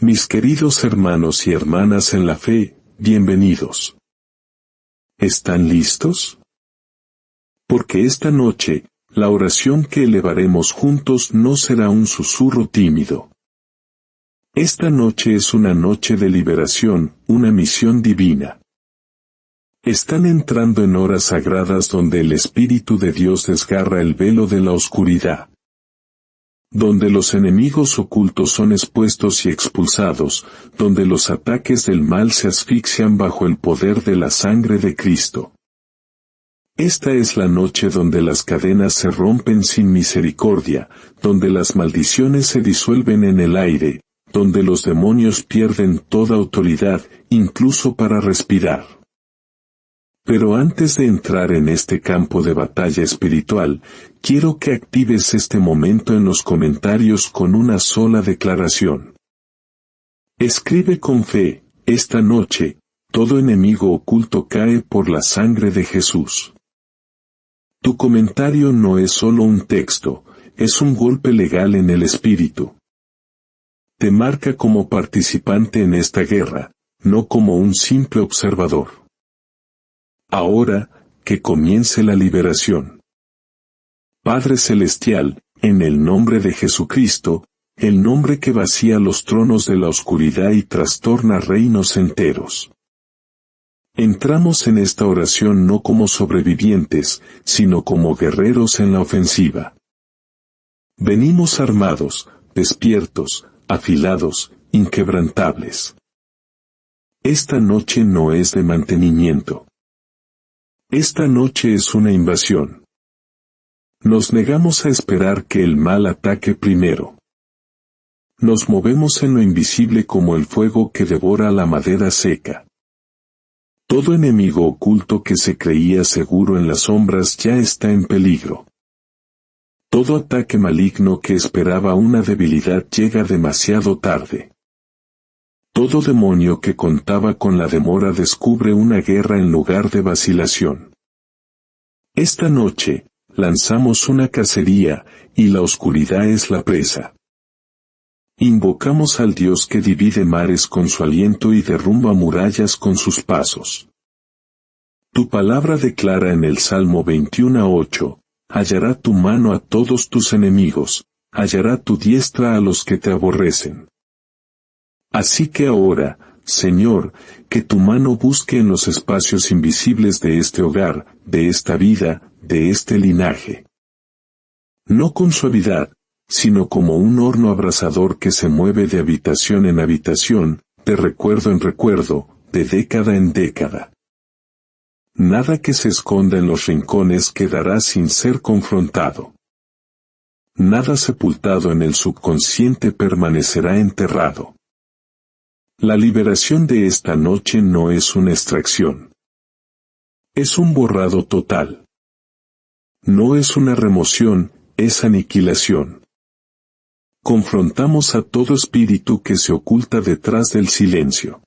Mis queridos hermanos y hermanas en la fe, bienvenidos. ¿Están listos? Porque esta noche, la oración que elevaremos juntos no será un susurro tímido. Esta noche es una noche de liberación, una misión divina. Están entrando en horas sagradas donde el Espíritu de Dios desgarra el velo de la oscuridad. Donde los enemigos ocultos son expuestos y expulsados, donde los ataques del mal se asfixian bajo el poder de la sangre de Cristo. Esta es la noche donde las cadenas se rompen sin misericordia, donde las maldiciones se disuelven en el aire, donde los demonios pierden toda autoridad, incluso para respirar. Pero antes de entrar en este campo de batalla espiritual, quiero que actives este momento en los comentarios con una sola declaración. Escribe con fe, esta noche, todo enemigo oculto cae por la sangre de Jesús. Tu comentario no es solo un texto, es un golpe legal en el espíritu. Te marca como participante en esta guerra, no como un simple observador. Ahora, que comience la liberación. Padre Celestial, en el nombre de Jesucristo, el nombre que vacía los tronos de la oscuridad y trastorna reinos enteros. Entramos en esta oración no como sobrevivientes, sino como guerreros en la ofensiva. Venimos armados, despiertos, afilados, inquebrantables. Esta noche no es de mantenimiento. Esta noche es una invasión. Nos negamos a esperar que el mal ataque primero. Nos movemos en lo invisible como el fuego que devora la madera seca. Todo enemigo oculto que se creía seguro en las sombras ya está en peligro. Todo ataque maligno que esperaba una debilidad llega demasiado tarde. Todo demonio que contaba con la demora descubre una guerra en lugar de vacilación. Esta noche, lanzamos una cacería, y la oscuridad es la presa. Invocamos al Dios que divide mares con su aliento y derrumba murallas con sus pasos. Tu palabra declara en el Salmo 21:8, hallará tu mano a todos tus enemigos, hallará tu diestra a los que te aborrecen. Así que ahora, Señor, que tu mano busque en los espacios invisibles de este hogar, de esta vida, de este linaje. No con suavidad, sino como un horno abrasador que se mueve de habitación en habitación, de recuerdo en recuerdo, de década en década. Nada que se esconda en los rincones quedará sin ser confrontado. Nada sepultado en el subconsciente permanecerá enterrado. La liberación de esta noche no es una extracción. Es un borrado total. No es una remoción, es aniquilación. Confrontamos a todo espíritu que se oculta detrás del silencio.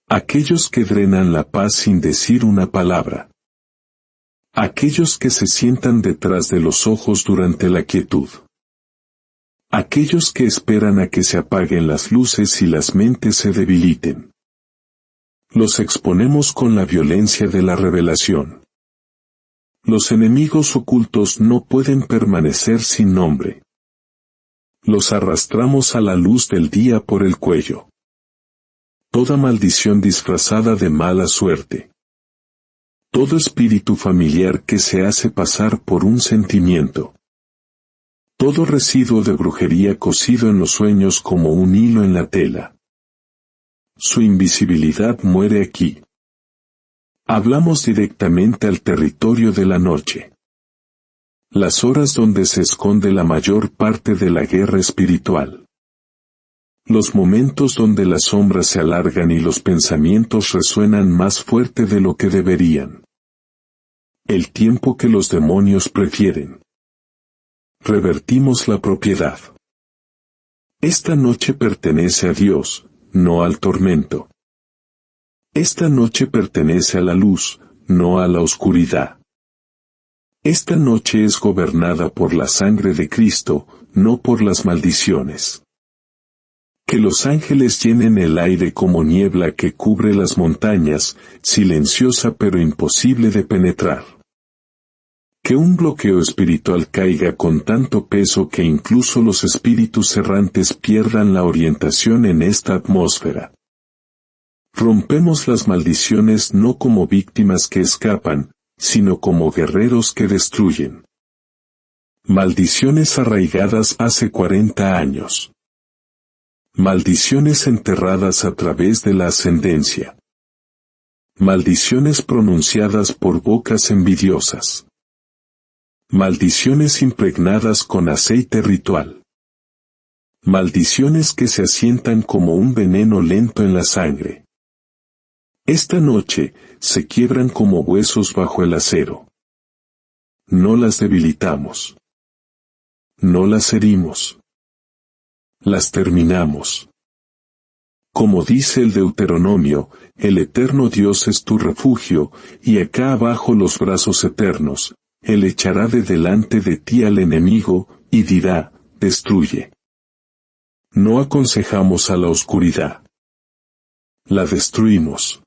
Aquellos que drenan la paz sin decir una palabra. Aquellos que se sientan detrás de los ojos durante la quietud. Aquellos que esperan a que se apaguen las luces y las mentes se debiliten. Los exponemos con la violencia de la revelación. Los enemigos ocultos no pueden permanecer sin nombre. Los arrastramos a la luz del día por el cuello. Toda maldición disfrazada de mala suerte. Todo espíritu familiar que se hace pasar por un sentimiento. Todo residuo de brujería cosido en los sueños como un hilo en la tela. Su invisibilidad muere aquí. Hablamos directamente al territorio de la noche. Las horas donde se esconde la mayor parte de la guerra espiritual. Los momentos donde las sombras se alargan y los pensamientos resuenan más fuerte de lo que deberían. El tiempo que los demonios prefieren. Revertimos la propiedad. Esta noche pertenece a Dios, no al tormento. Esta noche pertenece a la luz, no a la oscuridad. Esta noche es gobernada por la sangre de Cristo, no por las maldiciones. Que los ángeles llenen el aire como niebla que cubre las montañas, silenciosa pero imposible de penetrar. Que un bloqueo espiritual caiga con tanto peso que incluso los espíritus errantes pierdan la orientación en esta atmósfera. Rompemos las maldiciones no como víctimas que escapan, sino como guerreros que destruyen. Maldiciones arraigadas hace 40 años. Maldiciones enterradas a través de la ascendencia. Maldiciones pronunciadas por bocas envidiosas. Maldiciones impregnadas con aceite ritual. Maldiciones que se asientan como un veneno lento en la sangre. Esta noche, se quiebran como huesos bajo el acero. No las debilitamos. No las herimos. Las terminamos. Como dice el Deuteronomio, el eterno Dios es tu refugio, y acá abajo los brazos eternos. Él echará de delante de ti al enemigo, y dirá, destruye. No aconsejamos a la oscuridad. La destruimos.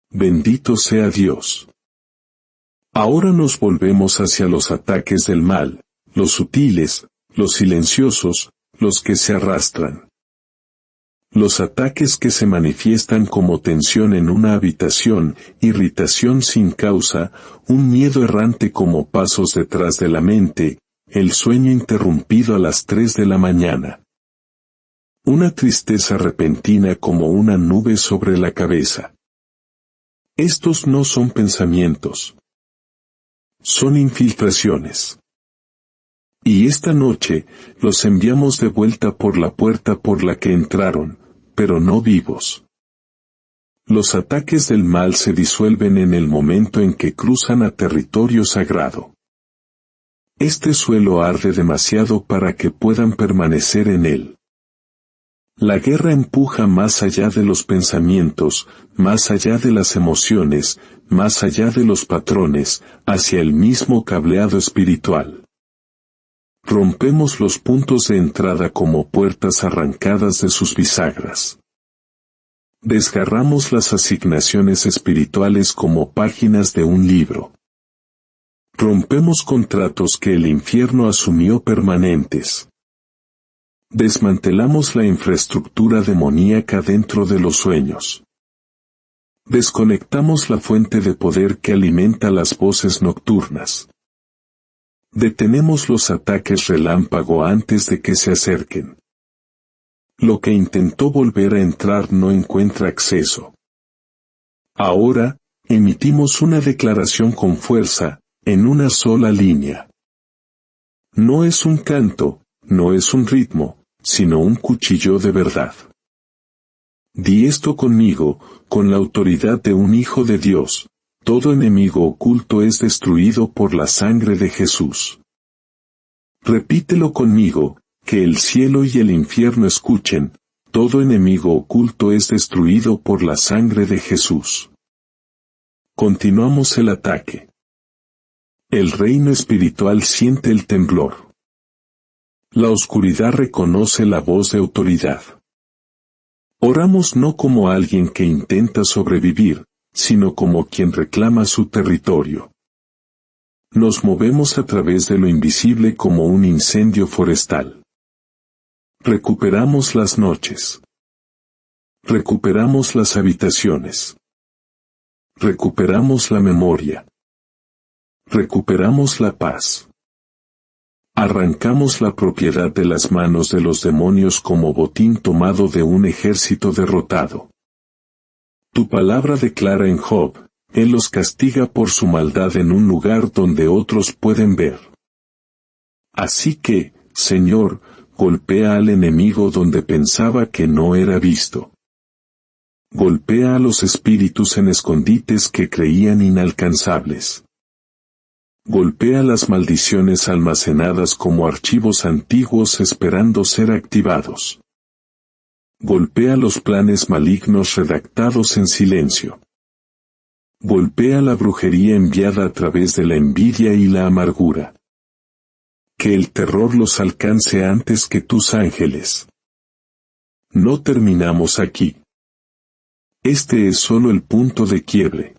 Bendito sea Dios. Ahora nos volvemos hacia los ataques del mal, los sutiles, los silenciosos, los que se arrastran. Los ataques que se manifiestan como tensión en una habitación, irritación sin causa, un miedo errante como pasos detrás de la mente, el sueño interrumpido a las 3 de la mañana. Una tristeza repentina como una nube sobre la cabeza. Estos no son pensamientos. Son infiltraciones. Y esta noche, los enviamos de vuelta por la puerta por la que entraron, pero no vivos. Los ataques del mal se disuelven en el momento en que cruzan a territorio sagrado. Este suelo arde demasiado para que puedan permanecer en él. La guerra empuja más allá de los pensamientos, más allá de las emociones, más allá de los patrones, hacia el mismo cableado espiritual. Rompemos los puntos de entrada como puertas arrancadas de sus bisagras. Desgarramos las asignaciones espirituales como páginas de un libro. Rompemos contratos que el infierno asumió permanentes. Desmantelamos la infraestructura demoníaca dentro de los sueños. Desconectamos la fuente de poder que alimenta las voces nocturnas. Detenemos los ataques relámpago antes de que se acerquen. Lo que intentó volver a entrar no encuentra acceso. Ahora, emitimos una declaración con fuerza, en una sola línea. No es un canto, no es un ritmo, sino un cuchillo de verdad. Di esto conmigo, con la autoridad de un Hijo de Dios. Todo enemigo oculto es destruido por la sangre de Jesús. Repítelo conmigo, que el cielo y el infierno escuchen, todo enemigo oculto es destruido por la sangre de Jesús. Continuamos el ataque. El reino espiritual siente el temblor. La oscuridad reconoce la voz de autoridad. Oramos no como alguien que intenta sobrevivir, sino como quien reclama su territorio. Nos movemos a través de lo invisible como un incendio forestal. Recuperamos las noches. Recuperamos las habitaciones. Recuperamos la memoria. Recuperamos la paz. Arrancamos la propiedad de las manos de los demonios como botín tomado de un ejército derrotado. Tu palabra declara en Job, Él los castiga por su maldad en un lugar donde otros pueden ver. Así que, Señor, golpea al enemigo donde pensaba que no era visto. Golpea a los espíritus en escondites que creían inalcanzables. Golpea las maldiciones almacenadas como archivos antiguos esperando ser activados. Golpea los planes malignos redactados en silencio. Golpea la brujería enviada a través de la envidia y la amargura. Que el terror los alcance antes que tus ángeles. No terminamos aquí. Este es solo el punto de quiebre.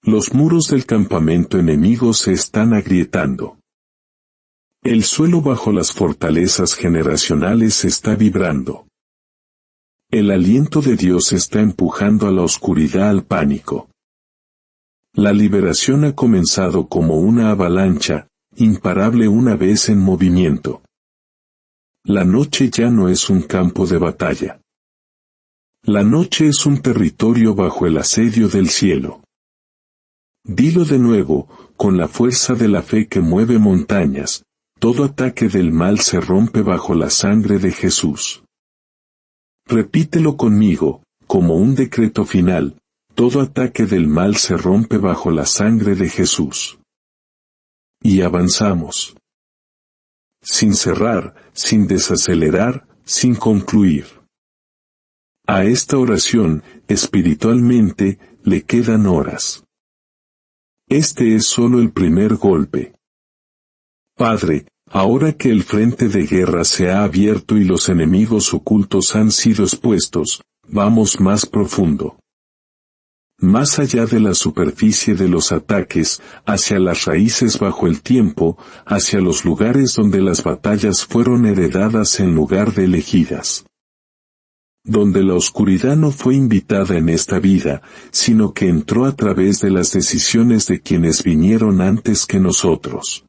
Los muros del campamento enemigo se están agrietando. El suelo bajo las fortalezas generacionales está vibrando. El aliento de Dios está empujando a la oscuridad al pánico. La liberación ha comenzado como una avalancha, imparable una vez en movimiento. La noche ya no es un campo de batalla. La noche es un territorio bajo el asedio del cielo. Dilo de nuevo, con la fuerza de la fe que mueve montañas, todo ataque del mal se rompe bajo la sangre de Jesús. Repítelo conmigo, como un decreto final, todo ataque del mal se rompe bajo la sangre de Jesús. Y avanzamos. Sin cerrar, sin desacelerar, sin concluir. A esta oración, espiritualmente, le quedan horas. Este es solo el primer golpe. Padre, ahora que el frente de guerra se ha abierto y los enemigos ocultos han sido expuestos, vamos más profundo. Más allá de la superficie de los ataques, hacia las raíces bajo el tiempo, hacia los lugares donde las batallas fueron heredadas en lugar de elegidas. Donde la oscuridad no fue invitada en esta vida, sino que entró a través de las decisiones de quienes vinieron antes que nosotros.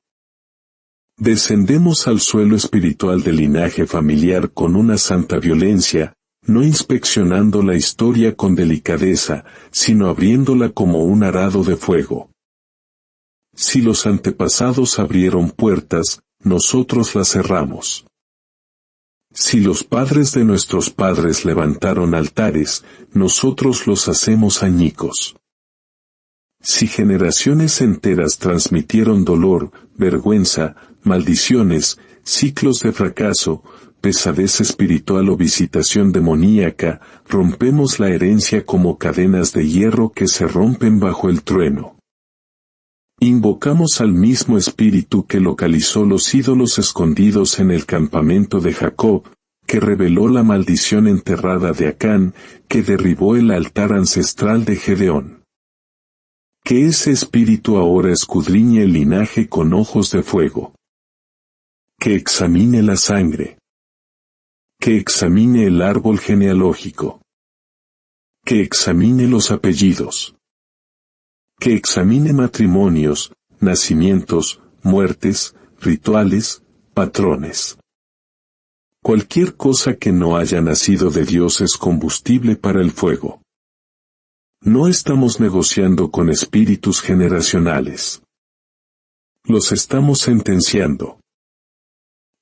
Descendemos al suelo espiritual del linaje familiar con una santa violencia, no inspeccionando la historia con delicadeza, sino abriéndola como un arado de fuego. Si los antepasados abrieron puertas, nosotros las cerramos. Si los padres de nuestros padres levantaron altares, nosotros los hacemos añicos. Si generaciones enteras transmitieron dolor, vergüenza, maldiciones, ciclos de fracaso, pesadez espiritual o visitación demoníaca, rompemos la herencia como cadenas de hierro que se rompen bajo el trueno. Invocamos al mismo espíritu que localizó los ídolos escondidos en el campamento de Jacob, que reveló la maldición enterrada de Acán, que derribó el altar ancestral de Gedeón. Que ese espíritu ahora escudriñe el linaje con ojos de fuego. Que examine la sangre. Que examine el árbol genealógico. Que examine los apellidos. Que examine matrimonios, nacimientos, muertes, rituales, patrones. Cualquier cosa que no haya nacido de Dios es combustible para el fuego. No estamos negociando con espíritus generacionales. Los estamos sentenciando.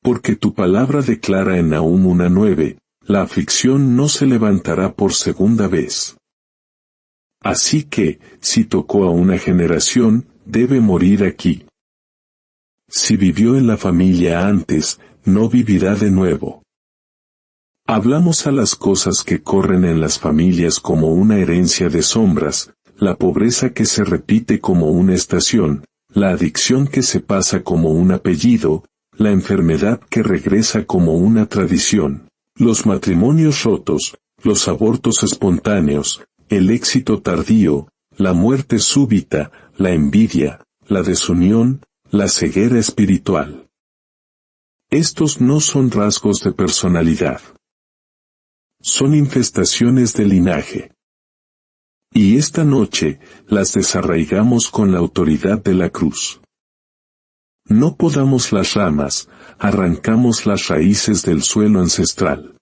Porque tu palabra declara en Nahum 1:9, la aflicción no se levantará por segunda vez. Así que, si tocó a una generación, debe morir aquí. Si vivió en la familia antes, no vivirá de nuevo. Hablamos a las cosas que corren en las familias como una herencia de sombras, la pobreza que se repite como una estación, la adicción que se pasa como un apellido, la enfermedad que regresa como una tradición, los matrimonios rotos, los abortos espontáneos, el éxito tardío, la muerte súbita, la envidia, la desunión, la ceguera espiritual. Estos no son rasgos de personalidad. Son infestaciones de linaje. Y esta noche, las desarraigamos con la autoridad de la cruz. No podamos las ramas, arrancamos las raíces del suelo ancestral.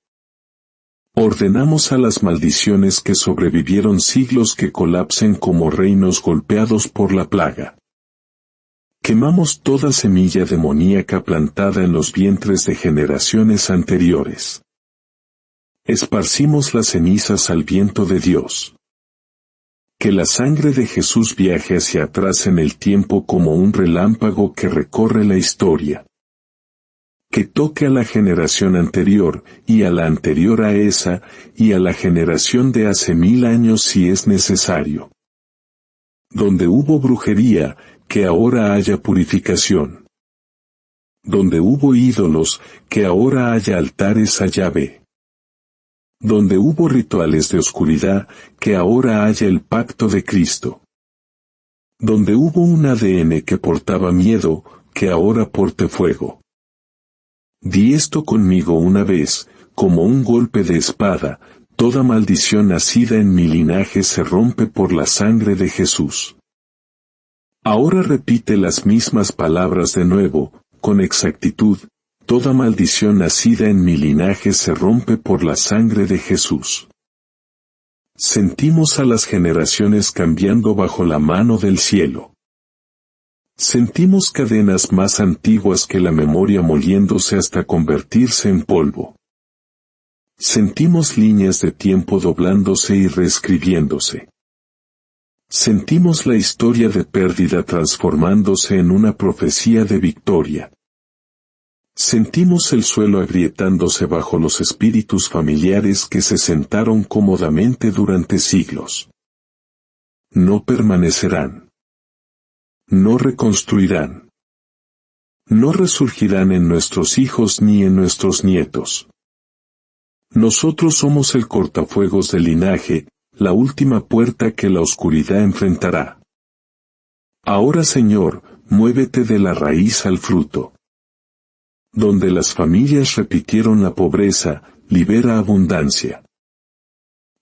Ordenamos a las maldiciones que sobrevivieron siglos que colapsen como reinos golpeados por la plaga. Quemamos toda semilla demoníaca plantada en los vientres de generaciones anteriores. Esparcimos las cenizas al viento de Dios. Que la sangre de Jesús viaje hacia atrás en el tiempo como un relámpago que recorre la historia. Que toque a la generación anterior, y a la anterior a esa, y a la generación de hace 1000 años si es necesario. Donde hubo brujería, que ahora haya purificación. Donde hubo ídolos, que ahora haya altares a Yahvé. Donde hubo rituales de oscuridad, que ahora haya el pacto de Cristo. Donde hubo un ADN que portaba miedo, que ahora porte fuego. Di esto conmigo una vez, como un golpe de espada, toda maldición nacida en mi linaje se rompe por la sangre de Jesús. Ahora repite las mismas palabras de nuevo, con exactitud, toda maldición nacida en mi linaje se rompe por la sangre de Jesús. Sentimos a las generaciones cambiando bajo la mano del cielo. Sentimos cadenas más antiguas que la memoria moliéndose hasta convertirse en polvo. Sentimos líneas de tiempo doblándose y reescribiéndose. Sentimos la historia de pérdida transformándose en una profecía de victoria. Sentimos el suelo agrietándose bajo los espíritus familiares que se sentaron cómodamente durante siglos. No permanecerán. No reconstruirán. No resurgirán en nuestros hijos ni en nuestros nietos. Nosotros somos el cortafuegos del linaje, la última puerta que la oscuridad enfrentará. Ahora, Señor, muévete de la raíz al fruto. Donde las familias repitieron la pobreza, libera abundancia.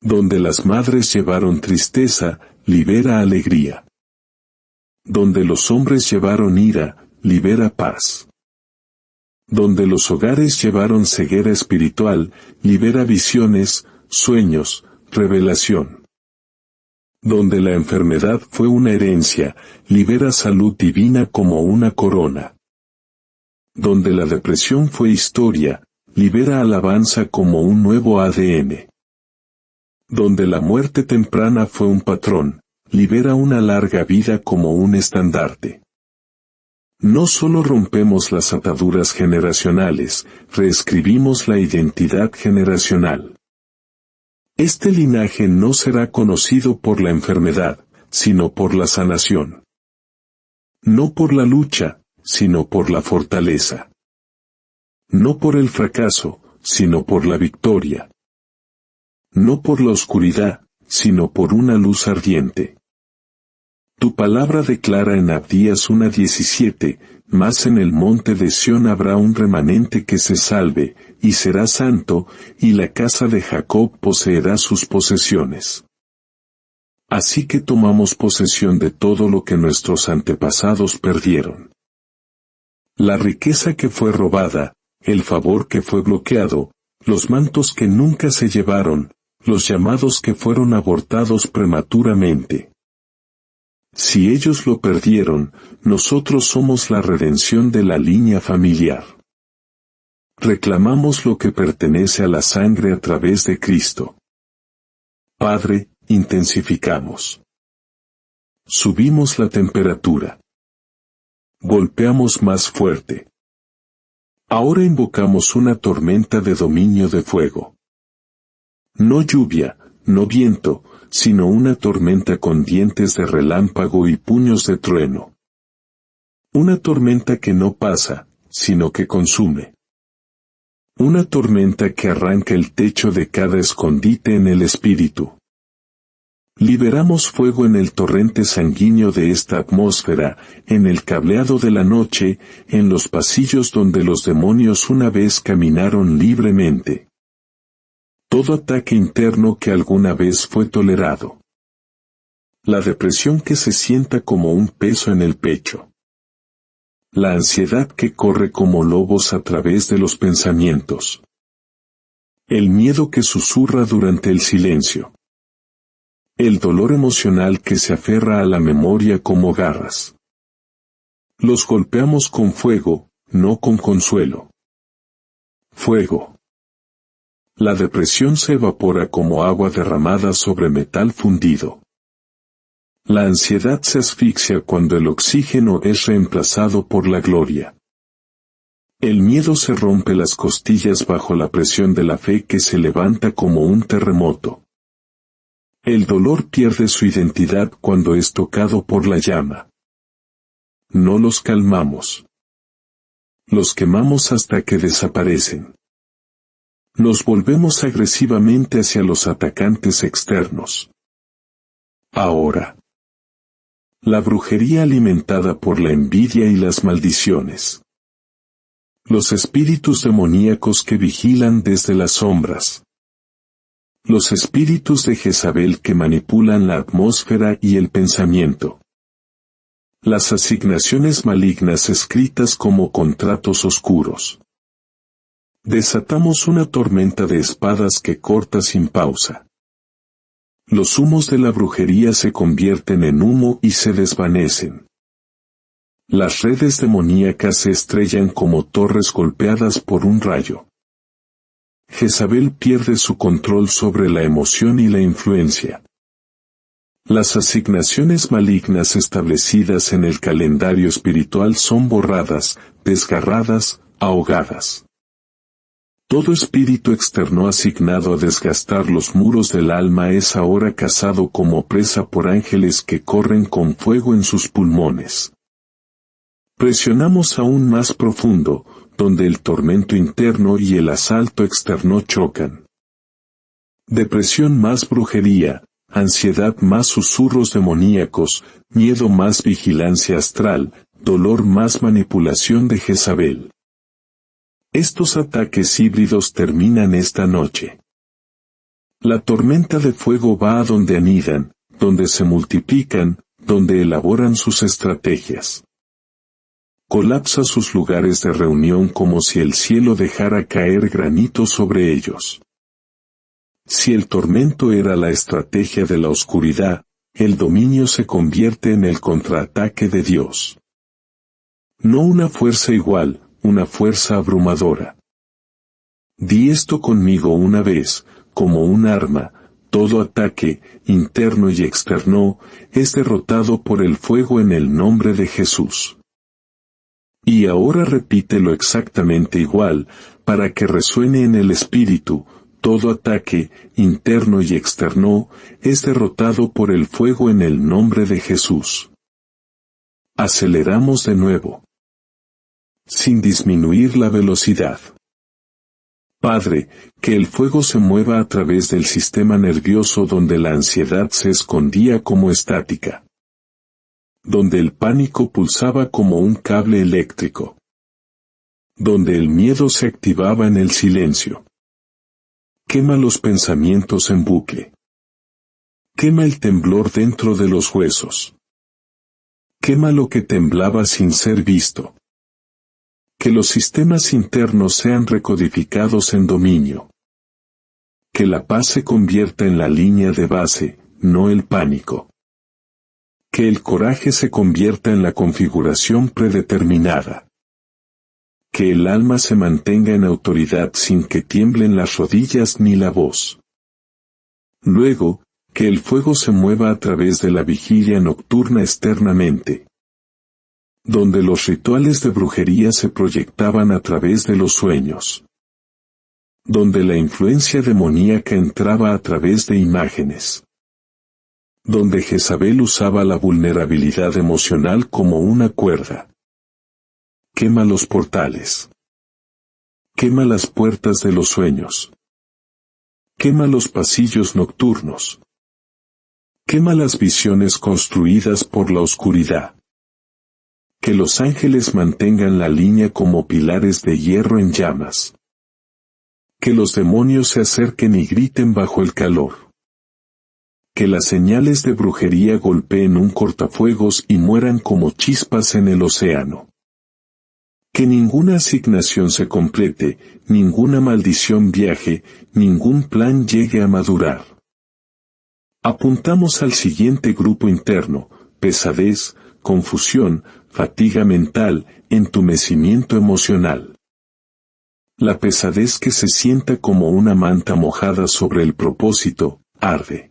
Donde las madres llevaron tristeza, libera alegría. Donde los hombres llevaron ira, libera paz. Donde los hogares llevaron ceguera espiritual, libera visiones, sueños, revelación. Donde la enfermedad fue una herencia, libera salud divina como una corona. Donde la depresión fue historia, libera alabanza como un nuevo ADN. Donde la muerte temprana fue un patrón, libera una larga vida como un estandarte. No solo rompemos las ataduras generacionales, reescribimos la identidad generacional. Este linaje no será conocido por la enfermedad, sino por la sanación. No por la lucha, sino por la fortaleza. No por el fracaso, sino por la victoria. No por la oscuridad, sino por una luz ardiente. Tu palabra declara en Abdías 1:17, mas en el monte de Sión habrá un remanente que se salve, y será santo, y la casa de Jacob poseerá sus posesiones. Así que tomamos posesión de todo lo que nuestros antepasados perdieron. La riqueza que fue robada, el favor que fue bloqueado, los mantos que nunca se llevaron, los llamados que fueron abortados prematuramente. Si ellos lo perdieron, nosotros somos la redención de la línea familiar. Reclamamos lo que pertenece a la sangre a través de Cristo. Padre, intensificamos. Subimos la temperatura. Golpeamos más fuerte. Ahora invocamos una tormenta de dominio de fuego. No lluvia, no viento, sino una tormenta con dientes de relámpago y puños de trueno. Una tormenta que no pasa, sino que consume. Una tormenta que arranca el techo de cada escondite en el espíritu. Liberamos fuego en el torrente sanguíneo de esta atmósfera, en el cableado de la noche, en los pasillos donde los demonios una vez caminaron libremente. Todo ataque interno que alguna vez fue tolerado. La depresión que se sienta como un peso en el pecho. La ansiedad que corre como lobos a través de los pensamientos. El miedo que susurra durante el silencio. El dolor emocional que se aferra a la memoria como garras. Los golpeamos con fuego, no con consuelo. Fuego. La depresión se evapora como agua derramada sobre metal fundido. La ansiedad se asfixia cuando el oxígeno es reemplazado por la gloria. El miedo se rompe las costillas bajo la presión de la fe que se levanta como un terremoto. El dolor pierde su identidad cuando es tocado por la llama. No los calmamos. Los quemamos hasta que desaparecen. Nos volvemos agresivamente hacia los atacantes externos. Ahora, la brujería alimentada por la envidia y las maldiciones. Los espíritus demoníacos que vigilan desde las sombras. Los espíritus de Jezabel que manipulan la atmósfera y el pensamiento. Las asignaciones malignas escritas como contratos oscuros. Desatamos una tormenta de espadas que corta sin pausa. Los humos de la brujería se convierten en humo y se desvanecen. Las redes demoníacas se estrellan como torres golpeadas por un rayo. Jezabel pierde su control sobre la emoción y la influencia. Las asignaciones malignas establecidas en el calendario espiritual son borradas, desgarradas, ahogadas. Todo espíritu externo asignado a desgastar los muros del alma es ahora cazado como presa por ángeles que corren con fuego en sus pulmones. Presionamos aún más profundo, donde el tormento interno y el asalto externo chocan. Depresión más brujería, ansiedad más susurros demoníacos, miedo más vigilancia astral, dolor más manipulación de Jezabel. Estos ataques híbridos terminan esta noche. La tormenta de fuego va a donde anidan, donde se multiplican, donde elaboran sus estrategias. Colapsa sus lugares de reunión como si el cielo dejara caer granito sobre ellos. Si el tormento era la estrategia de la oscuridad, el dominio se convierte en el contraataque de Dios. No una fuerza igual, una fuerza abrumadora. Di esto conmigo una vez, como un arma, todo ataque, interno y externo, es derrotado por el fuego en el nombre de Jesús. Y ahora repítelo exactamente igual, para que resuene en el espíritu, todo ataque, interno y externo, es derrotado por el fuego en el nombre de Jesús. Aceleramos de nuevo. Sin disminuir la velocidad. Padre, que el fuego se mueva a través del sistema nervioso donde la ansiedad se escondía como estática. Donde el pánico pulsaba como un cable eléctrico. Donde el miedo se activaba en el silencio. Quema los pensamientos en bucle. Quema el temblor dentro de los huesos. Quema lo que temblaba sin ser visto. Que los sistemas internos sean recodificados en dominio. Que la paz se convierta en la línea de base, no el pánico. Que el coraje se convierta en la configuración predeterminada. Que el alma se mantenga en autoridad sin que tiemblen las rodillas ni la voz. Luego, que el fuego se mueva a través de la vigilia nocturna externamente. Donde los rituales de brujería se proyectaban a través de los sueños. Donde la influencia demoníaca entraba a través de imágenes. Donde Jezabel usaba la vulnerabilidad emocional como una cuerda. Quema los portales. Quema las puertas de los sueños. Quema los pasillos nocturnos. Quema las visiones construidas por la oscuridad. Que los ángeles mantengan la línea como pilares de hierro en llamas. Que los demonios se acerquen y griten bajo el calor. Que las señales de brujería golpeen un cortafuegos y mueran como chispas en el océano. Que ninguna asignación se complete, ninguna maldición viaje, ningún plan llegue a madurar. Apuntamos al siguiente grupo interno: pesadez, confusión, fatiga mental, entumecimiento emocional. La pesadez que se sienta como una manta mojada sobre el propósito, arde.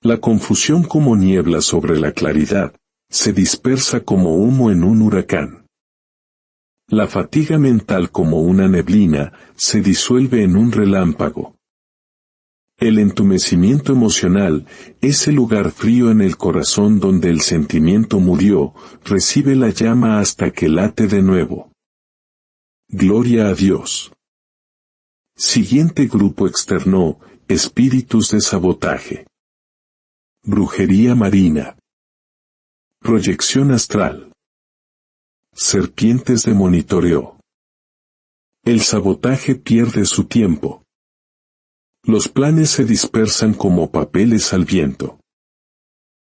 La confusión como niebla sobre la claridad, se dispersa como humo en un huracán. La fatiga mental como una neblina, se disuelve en un relámpago. El entumecimiento emocional, ese lugar frío en el corazón donde el sentimiento murió, recibe la llama hasta que late de nuevo. Gloria a Dios. Siguiente grupo externo, espíritus de sabotaje. Brujería marina. Proyección astral. Serpientes de monitoreo. El sabotaje pierde su tiempo. Los planes se dispersan como papeles al viento.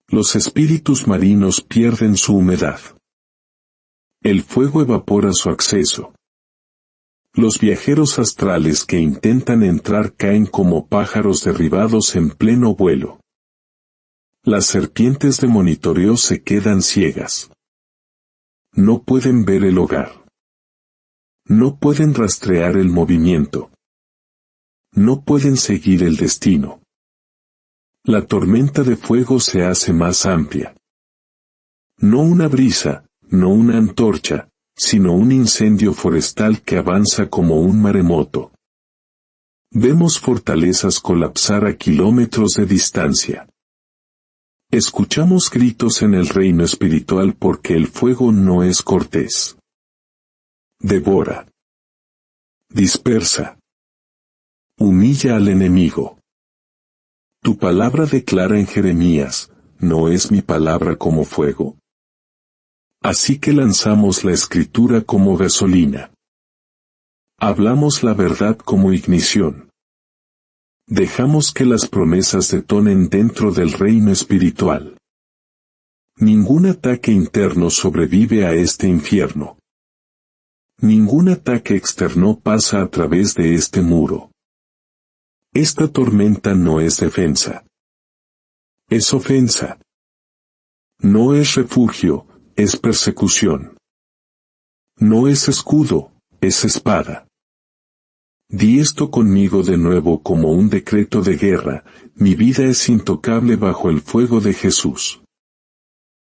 Los espíritus marinos pierden su humedad. El fuego evapora su acceso. Los viajeros astrales que intentan entrar caen como pájaros derribados en pleno vuelo. Las serpientes de monitoreo se quedan ciegas. No pueden ver el hogar. No pueden rastrear el movimiento. No pueden seguir el destino. La tormenta de fuego se hace más amplia. No una brisa, no una antorcha, sino un incendio forestal que avanza como un maremoto. Vemos fortalezas colapsar a kilómetros de distancia. Escuchamos gritos en el reino espiritual porque el fuego no es cortés. Devora. Dispersa. Humilla al enemigo. Tu palabra declara en Jeremías, ¿no es mi palabra como fuego? Así que lanzamos la escritura como gasolina. Hablamos la verdad como ignición. Dejamos que las promesas detonen dentro del reino espiritual. Ningún ataque interno sobrevive a este infierno. Ningún ataque externo pasa a través de este muro. Esta tormenta no es defensa. Es ofensa. No es refugio, es persecución. No es escudo, es espada. Di esto conmigo de nuevo como un decreto de guerra, mi vida es intocable bajo el fuego de Jesús.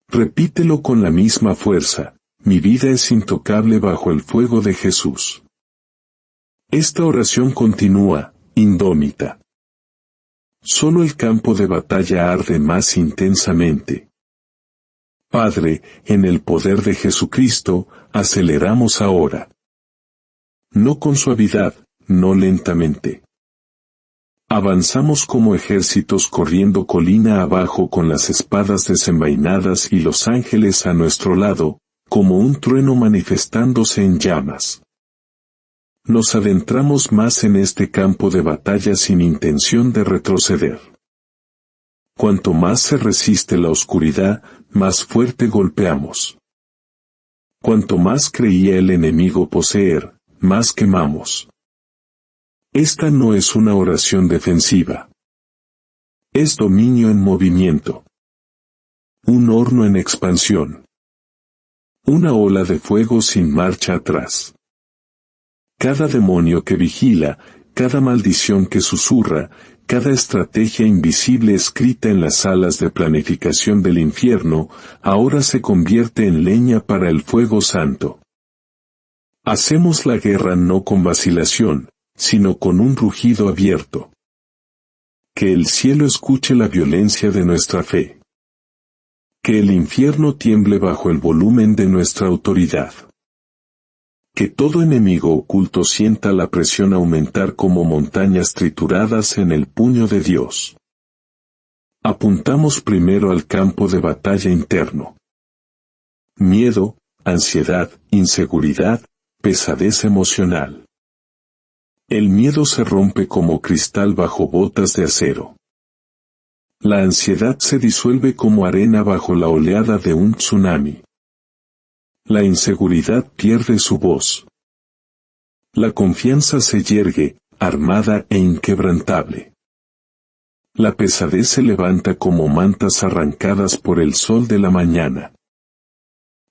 Repítelo con la misma fuerza, mi vida es intocable bajo el fuego de Jesús. Esta oración continúa, indómita. Solo el campo de batalla arde más intensamente. Padre, en el poder de Jesucristo, aceleramos ahora. No con suavidad, no lentamente. Avanzamos como ejércitos corriendo colina abajo con las espadas desenvainadas y los ángeles a nuestro lado, como un trueno manifestándose en llamas. Nos adentramos más en este campo de batalla sin intención de retroceder. Cuanto más se resiste la oscuridad, más fuerte golpeamos. Cuanto más creía el enemigo poseer, más quemamos. Esta no es una oración defensiva. Es dominio en movimiento. Un horno en expansión. Una ola de fuego sin marcha atrás. Cada demonio que vigila, cada maldición que susurra, cada estrategia invisible escrita en las salas de planificación del infierno, ahora se convierte en leña para el fuego santo. Hacemos la guerra no con vacilación, sino con un rugido abierto. Que el cielo escuche la violencia de nuestra fe. Que el infierno tiemble bajo el volumen de nuestra autoridad. Que todo enemigo oculto sienta la presión aumentar como montañas trituradas en el puño de Dios. Apuntamos primero al campo de batalla interno. Miedo, ansiedad, inseguridad, pesadez emocional. El miedo se rompe como cristal bajo botas de acero. La ansiedad se disuelve como arena bajo la oleada de un tsunami. La inseguridad pierde su voz. La confianza se yergue, armada e inquebrantable. La pesadez se levanta como mantas arrancadas por el sol de la mañana.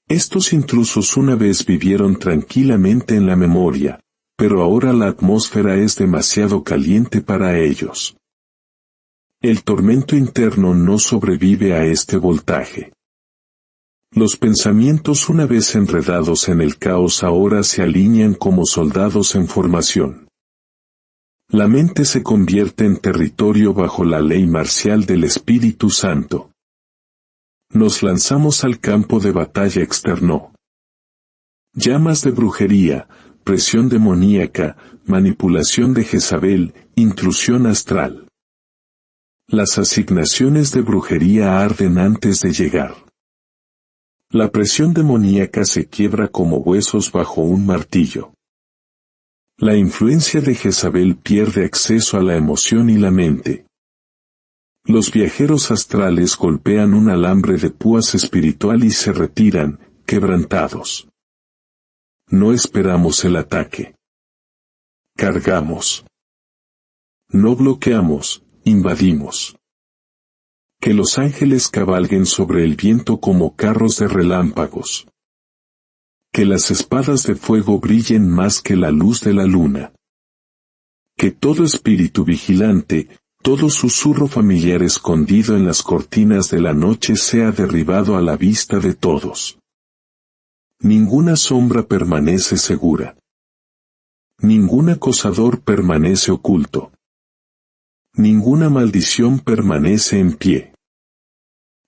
Estos intrusos una vez vivieron tranquilamente en la memoria, pero ahora la atmósfera es demasiado caliente para ellos. El tormento interno no sobrevive a este voltaje. Los pensamientos una vez enredados en el caos ahora se alinean como soldados en formación. La mente se convierte en territorio bajo la ley marcial del Espíritu Santo. Nos lanzamos al campo de batalla externo. Llamas de brujería, presión demoníaca, manipulación de Jezabel, intrusión astral. Las asignaciones de brujería arden antes de llegar. La presión demoníaca se quiebra como huesos bajo un martillo. La influencia de Jezabel pierde acceso a la emoción y la mente. Los viajeros astrales golpean un alambre de púas espiritual y se retiran, quebrantados. No esperamos el ataque. Cargamos. No bloqueamos, invadimos. Que los ángeles cabalguen sobre el viento como carros de relámpagos. Que las espadas de fuego brillen más que la luz de la luna. Que todo espíritu vigilante, todo susurro familiar escondido en las cortinas de la noche sea derribado a la vista de todos. Ninguna sombra permanece segura. Ningún acosador permanece oculto. Ninguna maldición permanece en pie.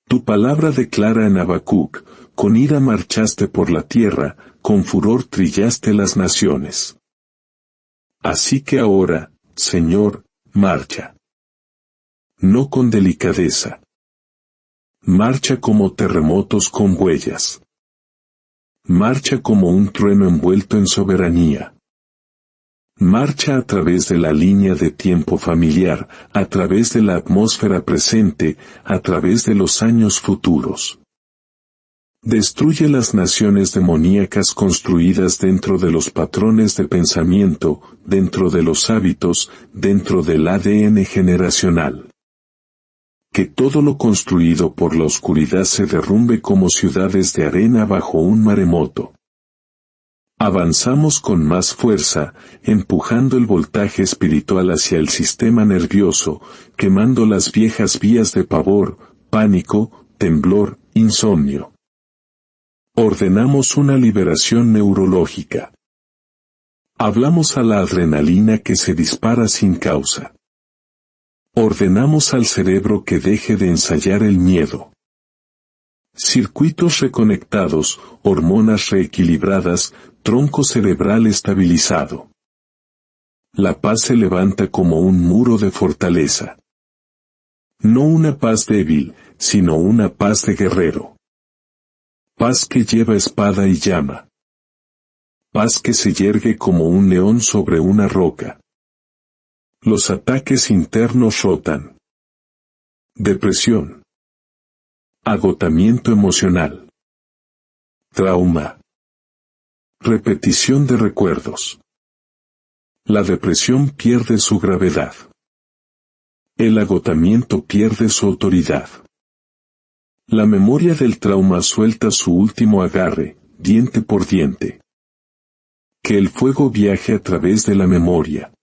Tu palabra declara en Habacuc, con ira marchaste por la tierra, con furor trillaste las naciones. Así que ahora, Señor, marcha. No con delicadeza. Marcha como terremotos con huellas. Marcha como un trueno envuelto en soberanía. Marcha a través de la línea de tiempo familiar, a través de la atmósfera presente, a través de los años futuros. Destruye las naciones demoníacas construidas dentro de los patrones de pensamiento, dentro de los hábitos, dentro del ADN generacional. Que todo lo construido por la oscuridad se derrumbe como ciudades de arena bajo un maremoto. Avanzamos con más fuerza, empujando el voltaje espiritual hacia el sistema nervioso, quemando las viejas vías de pavor, pánico, temblor, insomnio. Ordenamos una liberación neurológica. Hablamos a la adrenalina que se dispara sin causa. Ordenamos al cerebro que deje de ensayar el miedo. Circuitos reconectados, hormonas reequilibradas, tronco cerebral estabilizado. La paz se levanta como un muro de fortaleza. No una paz débil, sino una paz de guerrero. Paz que lleva espada y llama. Paz que se yergue como un león sobre una roca. Los ataques internos rotan. Depresión. Agotamiento emocional. Trauma. Repetición de recuerdos. La depresión pierde su gravedad. El agotamiento pierde su autoridad. La memoria del trauma suelta su último agarre, diente por diente. Que el fuego viaje a través de la memoria.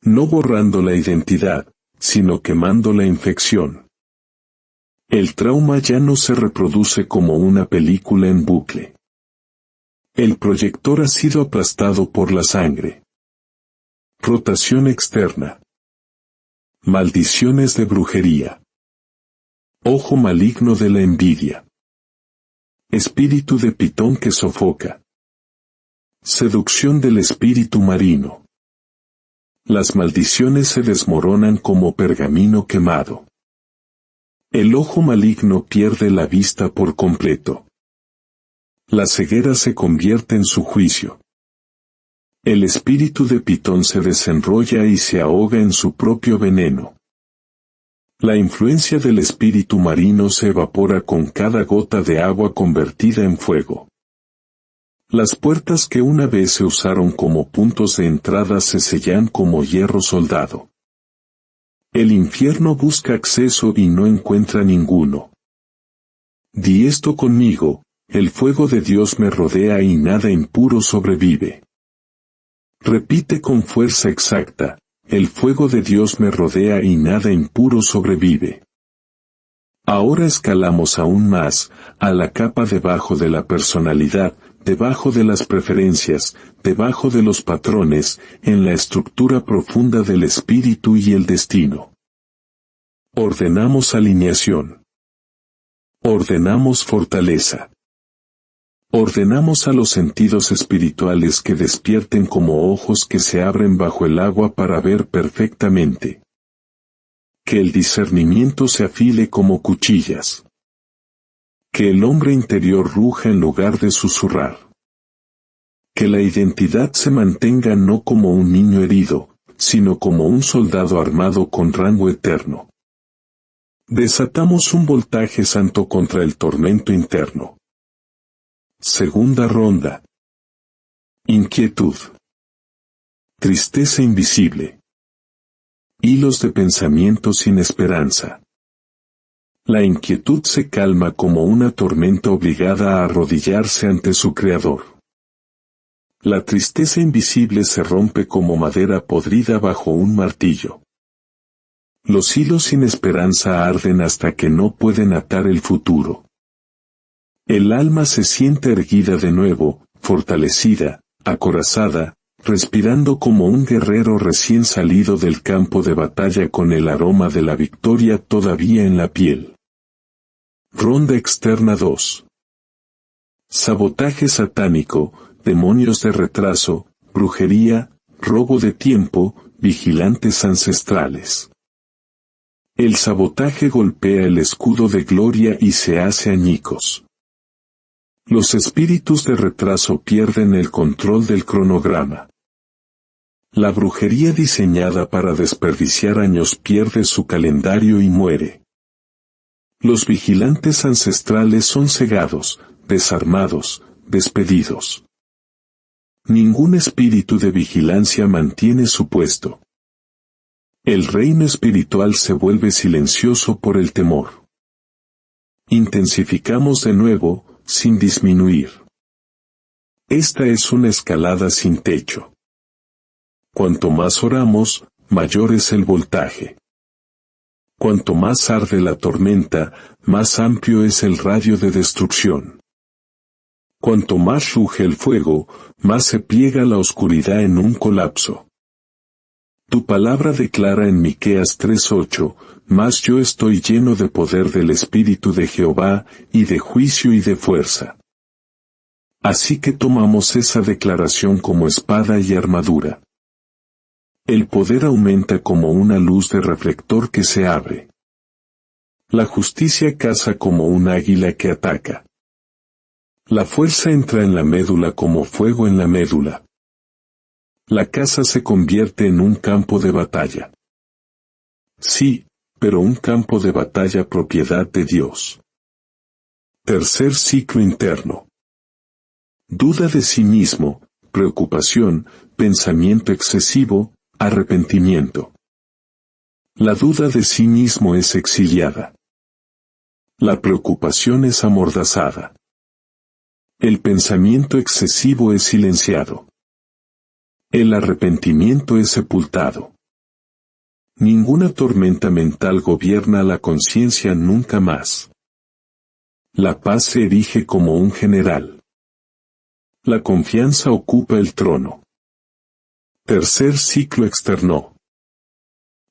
No borrando la identidad, sino quemando la infección. El trauma ya no se reproduce como una película en bucle. El proyector ha sido aplastado por la sangre. Rotación externa. Maldiciones de brujería. Ojo maligno de la envidia. Espíritu de pitón que sofoca. Seducción del espíritu marino. Las maldiciones se desmoronan como pergamino quemado. El ojo maligno pierde la vista por completo. La ceguera se convierte en su juicio. El espíritu de pitón se desenrolla y se ahoga en su propio veneno. La influencia del espíritu marino se evapora con cada gota de agua convertida en fuego. Las puertas que una vez se usaron como puntos de entrada se sellan como hierro soldado. El infierno busca acceso y no encuentra ninguno. Di esto conmigo, el fuego de Dios me rodea y nada impuro sobrevive. Repite con fuerza exacta, el fuego de Dios me rodea y nada impuro sobrevive. Ahora escalamos aún más, a la capa debajo de la personalidad, debajo de las preferencias, debajo de los patrones, en la estructura profunda del espíritu y el destino. Ordenamos alineación. Ordenamos fortaleza. Ordenamos a los sentidos espirituales que despierten como ojos que se abren bajo el agua para ver perfectamente. Que el discernimiento se afile como cuchillas. Que el hombre interior ruja en lugar de susurrar. Que la identidad se mantenga no como un niño herido, sino como un soldado armado con rango eterno. Desatamos un voltaje santo contra el tormento interno. Segunda ronda. Inquietud. Tristeza invisible. Hilos de pensamiento sin esperanza. La inquietud se calma como una tormenta obligada a arrodillarse ante su creador. La tristeza invisible se rompe como madera podrida bajo un martillo. Los hilos sin esperanza arden hasta que no pueden atar el futuro. El alma se siente erguida de nuevo, fortalecida, acorazada, respirando como un guerrero recién salido del campo de batalla con el aroma de la victoria todavía en la piel. Ronda externa 2. Sabotaje satánico, demonios de retraso, brujería, robo de tiempo, vigilantes ancestrales. El sabotaje golpea el escudo de gloria y se hace añicos. Los espíritus de retraso pierden el control del cronograma. La brujería diseñada para desperdiciar años pierde su calendario y muere. Los vigilantes ancestrales son cegados, desarmados, despedidos. Ningún espíritu de vigilancia mantiene su puesto. El reino espiritual se vuelve silencioso por el temor. Intensificamos de nuevo, sin disminuir. Esta es una escalada sin techo. Cuanto más oramos, mayor es el voltaje. Cuanto más arde la tormenta, más amplio es el radio de destrucción. Cuanto más ruge el fuego, más se pliega la oscuridad en un colapso. Tu palabra declara en Miqueas 3:8, mas yo estoy lleno de poder del Espíritu de Jehová, y de juicio y de fuerza. Así que tomamos esa declaración como espada y armadura. El poder aumenta como una luz de reflector que se abre. La justicia caza como un águila que ataca. La fuerza entra en la médula como fuego en la médula. La casa se convierte en un campo de batalla. Sí, pero un campo de batalla propiedad de Dios. Tercer ciclo interno. Duda de sí mismo, preocupación, pensamiento excesivo, arrepentimiento. La duda de sí mismo es exiliada. La preocupación es amordazada. El pensamiento excesivo es silenciado. El arrepentimiento es sepultado. Ninguna tormenta mental gobierna la conciencia nunca más. La paz se erige como un general. La confianza ocupa el trono. Tercer ciclo externo.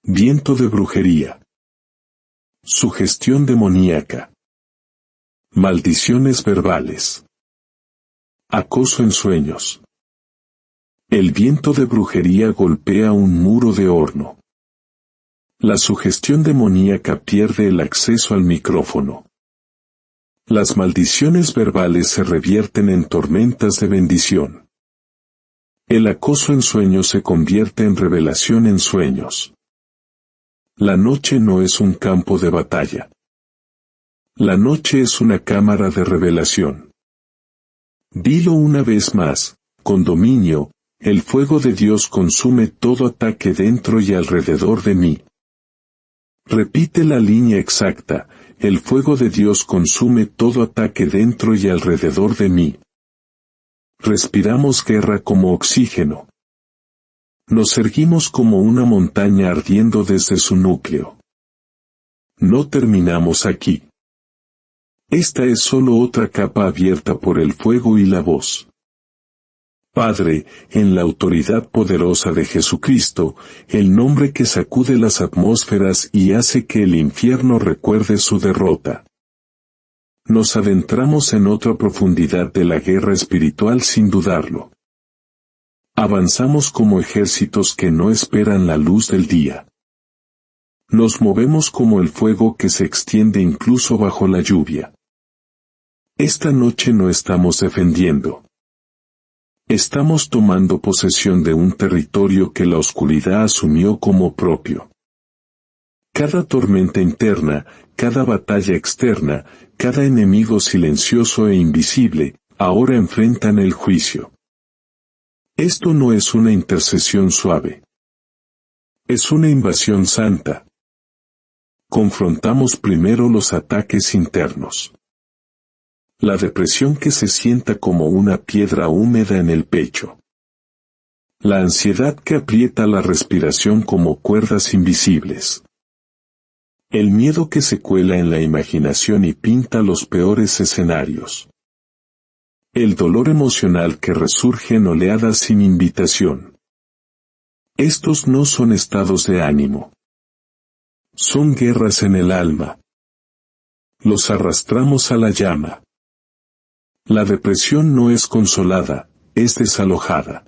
Viento de brujería. Sugestión demoníaca. Maldiciones verbales. Acoso en sueños. El viento de brujería golpea un muro de horno. La sugestión demoníaca pierde el acceso al micrófono. Las maldiciones verbales se revierten en tormentas de bendición. El acoso en sueños se convierte en revelación en sueños. La noche no es un campo de batalla. La noche es una cámara de revelación. Dilo una vez más, con dominio, el fuego de Dios consume todo ataque dentro y alrededor de mí. Repite la línea exacta, el fuego de Dios consume todo ataque dentro y alrededor de mí. Respiramos guerra como oxígeno. Nos erguimos como una montaña ardiendo desde su núcleo. No terminamos aquí. Esta es solo otra capa abierta por el fuego y la voz. Padre, en la autoridad poderosa de Jesucristo, el nombre que sacude las atmósferas y hace que el infierno recuerde su derrota. Nos adentramos en otra profundidad de la guerra espiritual sin dudarlo. Avanzamos como ejércitos que no esperan la luz del día. Nos movemos como el fuego que se extiende incluso bajo la lluvia. Esta noche no estamos defendiendo. Estamos tomando posesión de un territorio que la oscuridad asumió como propio. Cada tormenta interna, cada batalla externa, cada enemigo silencioso e invisible, ahora enfrentan el juicio. Esto no es una intercesión suave. Es una invasión santa. Confrontamos primero los ataques internos. La depresión que se sienta como una piedra húmeda en el pecho. La ansiedad que aprieta la respiración como cuerdas invisibles. El miedo que se cuela en la imaginación y pinta los peores escenarios. El dolor emocional que resurge en oleadas sin invitación. Estos no son estados de ánimo. Son guerras en el alma. Los arrastramos a la llama. La depresión no es consolada, es desalojada.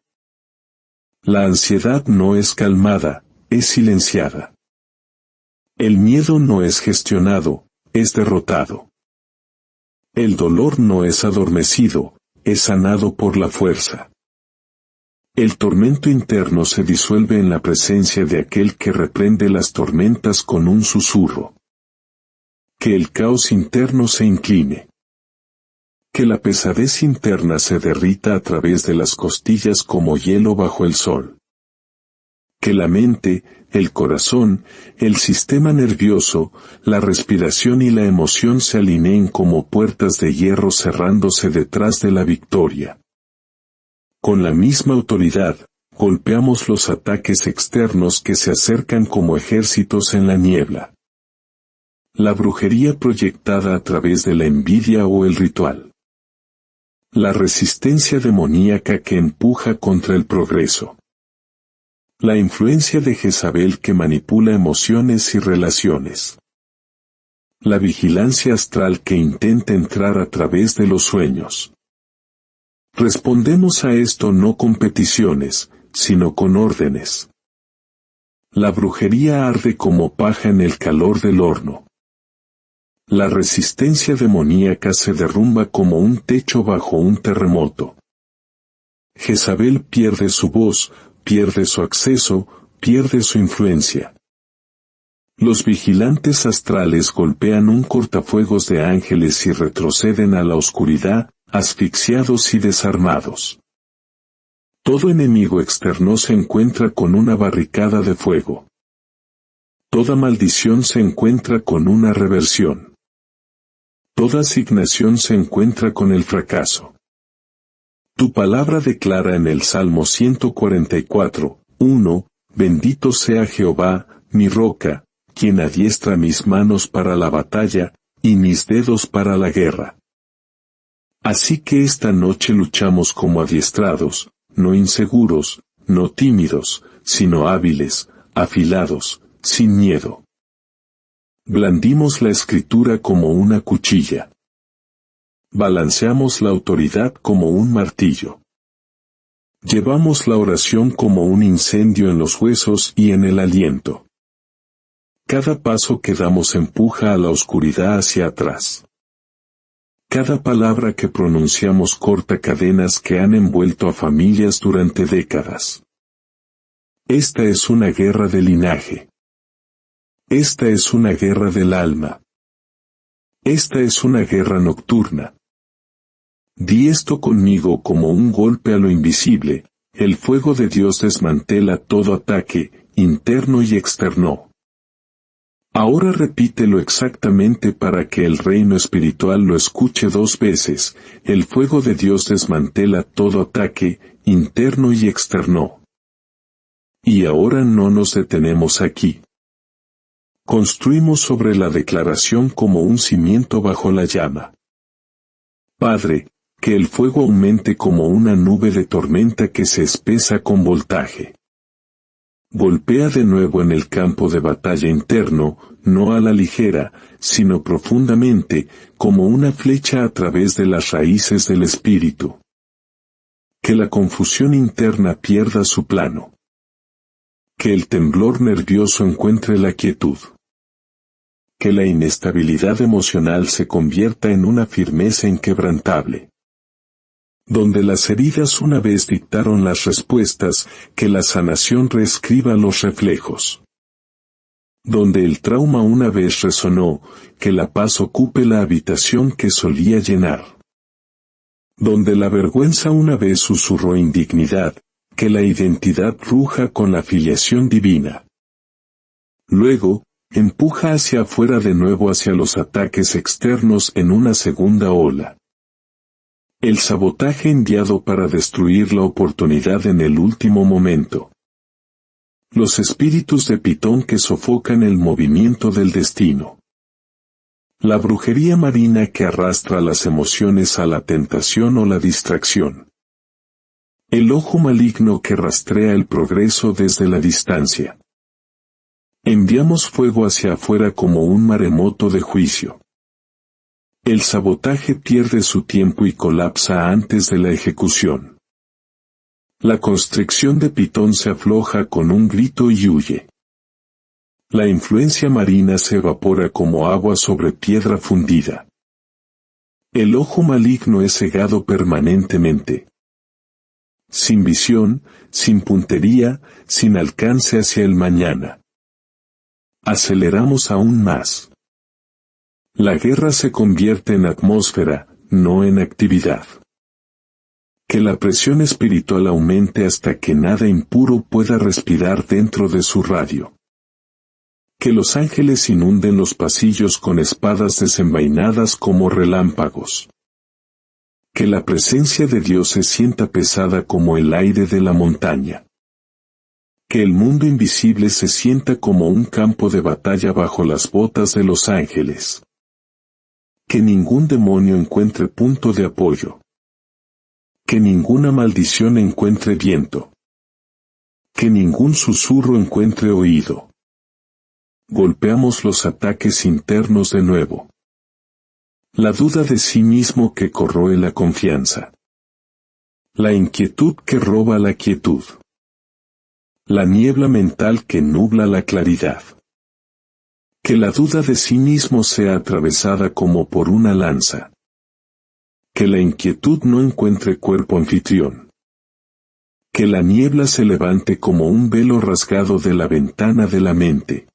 La ansiedad no es calmada, es silenciada. El miedo no es gestionado, es derrotado. El dolor no es adormecido, es sanado por la fuerza. El tormento interno se disuelve en la presencia de aquel que reprende las tormentas con un susurro. Que el caos interno se incline. Que la pesadez interna se derrita a través de las costillas como hielo bajo el sol. Que la mente, el corazón, el sistema nervioso, la respiración y la emoción se alineen como puertas de hierro cerrándose detrás de la victoria. Con la misma autoridad, golpeamos los ataques externos que se acercan como ejércitos en la niebla. La brujería proyectada a través de la envidia o el ritual. La resistencia demoníaca que empuja contra el progreso. La influencia de Jezabel que manipula emociones y relaciones. La vigilancia astral que intenta entrar a través de los sueños. Respondemos a esto no con peticiones, sino con órdenes. La brujería arde como paja en el calor del horno. La resistencia demoníaca se derrumba como un techo bajo un terremoto. Jezabel pierde su voz, pierde su acceso, pierde su influencia. Los vigilantes astrales golpean un cortafuegos de ángeles y retroceden a la oscuridad, asfixiados y desarmados. Todo enemigo externo se encuentra con una barricada de fuego. Toda maldición se encuentra con una reversión. Toda asignación se encuentra con el fracaso. Tu palabra declara en el Salmo 144, 1, Bendito sea Jehová, mi roca, quien adiestra mis manos para la batalla, y mis dedos para la guerra. Así que esta noche luchamos como adiestrados, no inseguros, no tímidos, sino hábiles, afilados, sin miedo. Blandimos la escritura como una cuchilla. Balanceamos la autoridad como un martillo. Llevamos la oración como un incendio en los huesos y en el aliento. Cada paso que damos empuja a la oscuridad hacia atrás. Cada palabra que pronunciamos corta cadenas que han envuelto a familias durante décadas. Esta es una guerra de linaje. Esta es una guerra del alma. Esta es una guerra nocturna. Di esto conmigo como un golpe a lo invisible, el fuego de Dios desmantela todo ataque, interno y externo. Ahora repítelo exactamente para que el reino espiritual lo escuche 2 veces, el fuego de Dios desmantela todo ataque, interno y externo. Y ahora no nos detenemos aquí. Construimos sobre la declaración como un cimiento bajo la llama. Padre, que el fuego aumente como una nube de tormenta que se espesa con voltaje. Golpea de nuevo en el campo de batalla interno, no a la ligera, sino profundamente, como una flecha a través de las raíces del espíritu. Que la confusión interna pierda su plano. Que el temblor nervioso encuentre la quietud. Que la inestabilidad emocional se convierta en una firmeza inquebrantable. Donde las heridas una vez dictaron las respuestas, que la sanación reescriba los reflejos. Donde el trauma una vez resonó, que la paz ocupe la habitación que solía llenar. Donde la vergüenza una vez susurró indignidad, que la identidad ruja con la filiación divina. Luego, empuja hacia afuera de nuevo hacia los ataques externos en una segunda ola. El sabotaje enviado para destruir la oportunidad en el último momento. Los espíritus de Pitón que sofocan el movimiento del destino. La brujería marina que arrastra las emociones a la tentación o la distracción. El ojo maligno que rastrea el progreso desde la distancia. Enviamos fuego hacia afuera como un maremoto de juicio. El sabotaje pierde su tiempo y colapsa antes de la ejecución. La constricción de Pitón se afloja con un grito y huye. La influencia marina se evapora como agua sobre piedra fundida. El ojo maligno es cegado permanentemente. Sin visión, sin puntería, sin alcance hacia el mañana. Aceleramos aún más. La guerra se convierte en atmósfera, no en actividad. Que la presión espiritual aumente hasta que nada impuro pueda respirar dentro de su radio. Que los ángeles inunden los pasillos con espadas desenvainadas como relámpagos. Que la presencia de Dios se sienta pesada como el aire de la montaña. Que el mundo invisible se sienta como un campo de batalla bajo las botas de los ángeles. Que ningún demonio encuentre punto de apoyo. Que ninguna maldición encuentre viento. Que ningún susurro encuentre oído. Golpeamos los ataques internos de nuevo. La duda de sí mismo que corroe la confianza. La inquietud que roba la quietud. La niebla mental que nubla la claridad. Que la duda de sí mismo sea atravesada como por una lanza. Que la inquietud no encuentre cuerpo anfitrión. Que la niebla se levante como un velo rasgado de la ventana de la mente.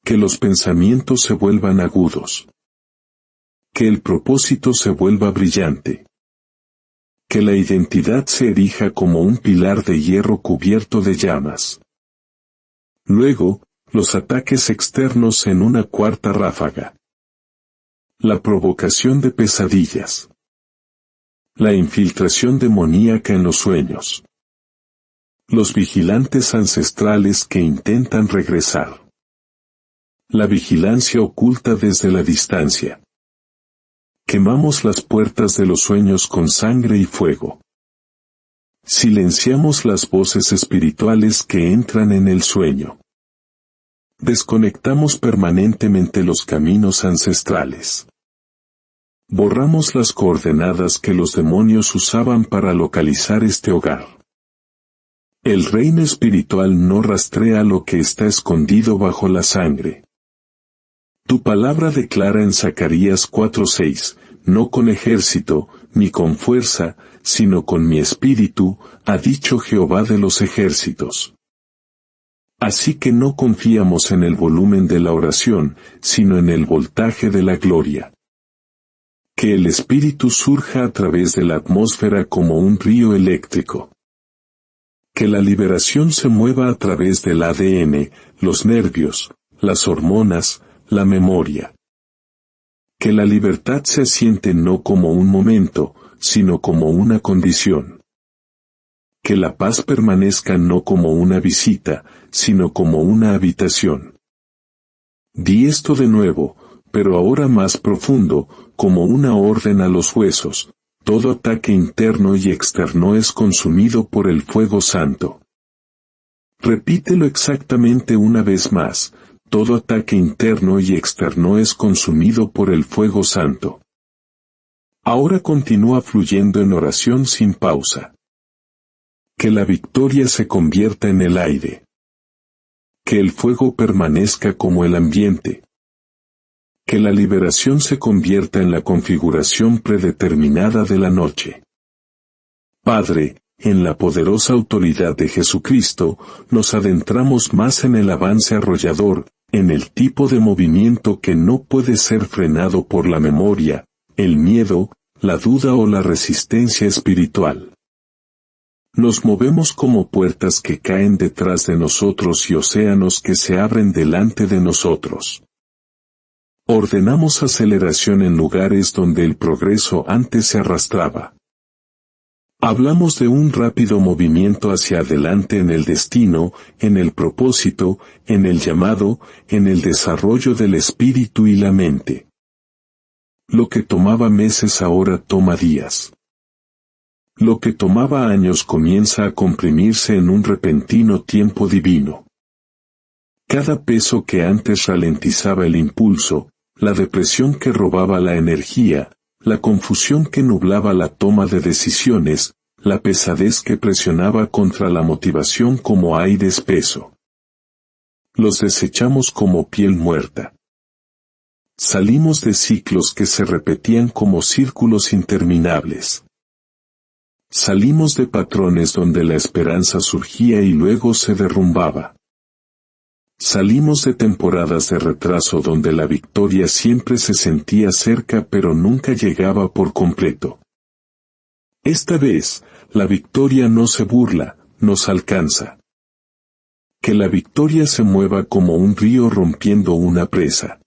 Que los pensamientos se vuelvan agudos. Que el propósito se vuelva brillante. Que la identidad se erija como un pilar de hierro cubierto de llamas. Luego, los ataques externos en una cuarta ráfaga. La provocación de pesadillas. La infiltración demoníaca en los sueños. Los vigilantes ancestrales que intentan regresar. La vigilancia oculta desde la distancia. Quemamos las puertas de los sueños con sangre y fuego. Silenciamos las voces espirituales que entran en el sueño. Desconectamos permanentemente los caminos ancestrales. Borramos las coordenadas que los demonios usaban para localizar este hogar. El reino espiritual no rastrea lo que está escondido bajo la sangre. Tu palabra declara en Zacarías 4:6, no con ejército, ni con fuerza, sino con mi espíritu, ha dicho Jehová de los ejércitos. Así que no confiamos en el volumen de la oración, sino en el voltaje de la gloria. Que el espíritu surja a través de la atmósfera como un río eléctrico. Que la liberación se mueva a través del ADN, los nervios, las hormonas, la memoria. Que la libertad se asiente no como un momento, sino como una condición. Que la paz permanezca no como una visita, sino como una habitación. Di esto de nuevo, pero ahora más profundo, como una orden a los huesos. Todo ataque interno y externo es consumido por el fuego santo. Repítelo exactamente una vez más. todo ataque interno y externo es consumido por el fuego santo. Ahora continúa fluyendo en oración sin pausa. Que la victoria se convierta en el aire. Que el fuego permanezca como el ambiente. Que la liberación se convierta en la configuración predeterminada de la noche. Padre, en la poderosa autoridad de Jesucristo, nos adentramos más en el avance arrollador, en el tipo de movimiento que no puede ser frenado por la memoria, el miedo, la duda o la resistencia espiritual. Nos movemos como puertas que caen detrás de nosotros y océanos que se abren delante de nosotros. Ordenamos aceleración en lugares donde el progreso antes se arrastraba. Hablamos de un rápido movimiento hacia adelante en el destino, en el propósito, en el llamado, en el desarrollo del espíritu y la mente. Lo que tomaba meses ahora toma días. Lo que tomaba años comienza a comprimirse en un repentino tiempo divino. Cada peso que antes ralentizaba el impulso, la depresión que robaba la energía, la confusión que nublaba la toma de decisiones, la pesadez que presionaba contra la motivación como aire espeso. Los desechamos como piel muerta. Salimos de ciclos que se repetían como círculos interminables. Salimos de patrones donde la esperanza surgía y luego se derrumbaba. Salimos de temporadas de retraso donde la victoria siempre se sentía cerca pero nunca llegaba por completo. Esta vez, la victoria no se burla, nos alcanza. Que la victoria se mueva como un río rompiendo una presa.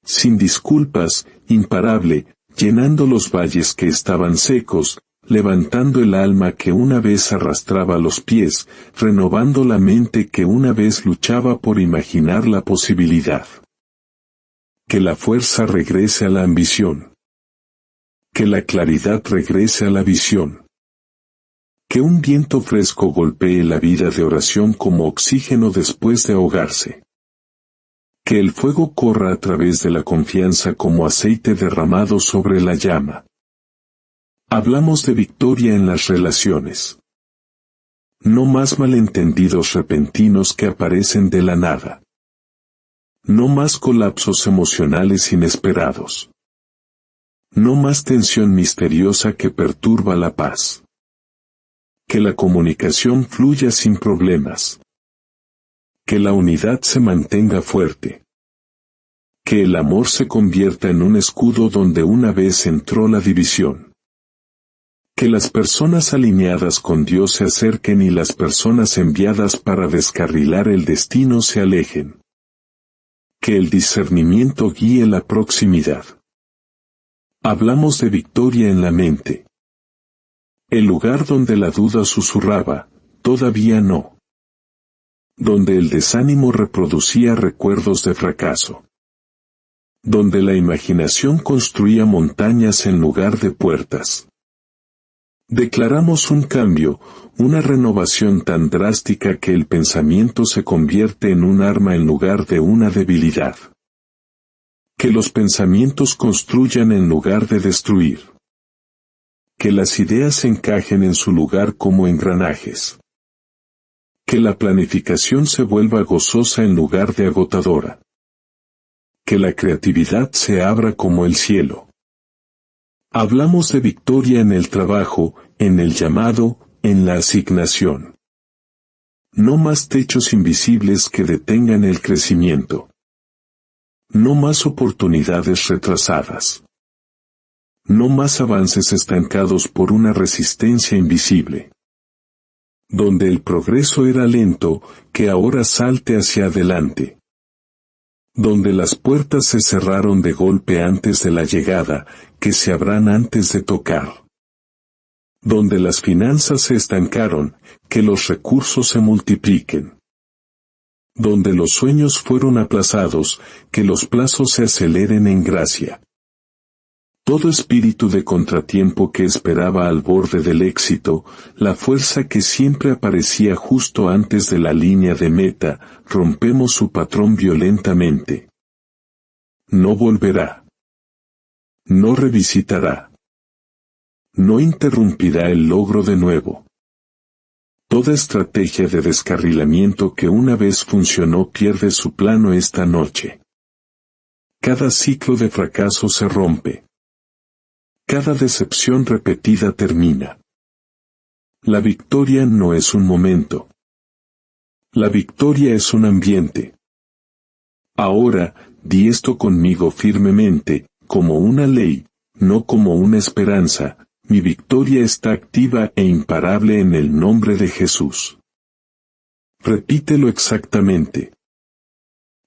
Sin disculpas, imparable, llenando los valles que estaban secos, levantando el alma que una vez arrastraba los pies, renovando la mente que una vez luchaba por imaginar la posibilidad. Que la fuerza regrese a la ambición. Que la claridad regrese a la visión. Que un viento fresco golpee la vida de oración como oxígeno después de ahogarse. Que el fuego corra a través de la confianza como aceite derramado sobre la llama. Hablamos de victoria en las relaciones. No más malentendidos repentinos que aparecen de la nada. No más colapsos emocionales inesperados. No más tensión misteriosa que perturba la paz. Que la comunicación fluya sin problemas. Que la unidad se mantenga fuerte. Que el amor se convierta en un escudo donde una vez entró la división. Que las personas alineadas con Dios se acerquen y las personas enviadas para descarrilar el destino se alejen. Que el discernimiento guíe la proximidad. Hablamos de victoria en la mente. El lugar donde la duda susurraba, todavía no. Donde el desánimo reproducía recuerdos de fracaso. Donde la imaginación construía montañas en lugar de puertas. Declaramos un cambio, una renovación tan drástica que el pensamiento se convierte en un arma en lugar de una debilidad. Que los pensamientos construyan en lugar de destruir. Que las ideas encajen en su lugar como engranajes. Que la planificación se vuelva gozosa en lugar de agotadora. Que la creatividad se abra como el cielo. Hablamos de victoria en el trabajo, en el llamado, en la asignación. No más techos invisibles que detengan el crecimiento. No más oportunidades retrasadas. No más avances estancados por una resistencia invisible. Donde el progreso era lento, que ahora salte hacia adelante. Donde las puertas se cerraron de golpe antes de la llegada, que se abran antes de tocar. Donde las finanzas se estancaron, que los recursos se multipliquen. Donde los sueños fueron aplazados, que los plazos se aceleren en gracia. Todo espíritu de contratiempo que esperaba al borde del éxito, la fuerza que siempre aparecía justo antes de la línea de meta, rompemos su patrón violentamente. No volverá. No revisitará. No interrumpirá el logro de nuevo. Toda estrategia de descarrilamiento que una vez funcionó pierde su plano esta noche. Cada ciclo de fracaso se rompe. Cada decepción repetida termina. La victoria no es un momento. La victoria es un ambiente. Ahora, di esto conmigo firmemente, como una ley, no como una esperanza. Mi victoria está activa e imparable en el nombre de Jesús. Repítelo exactamente.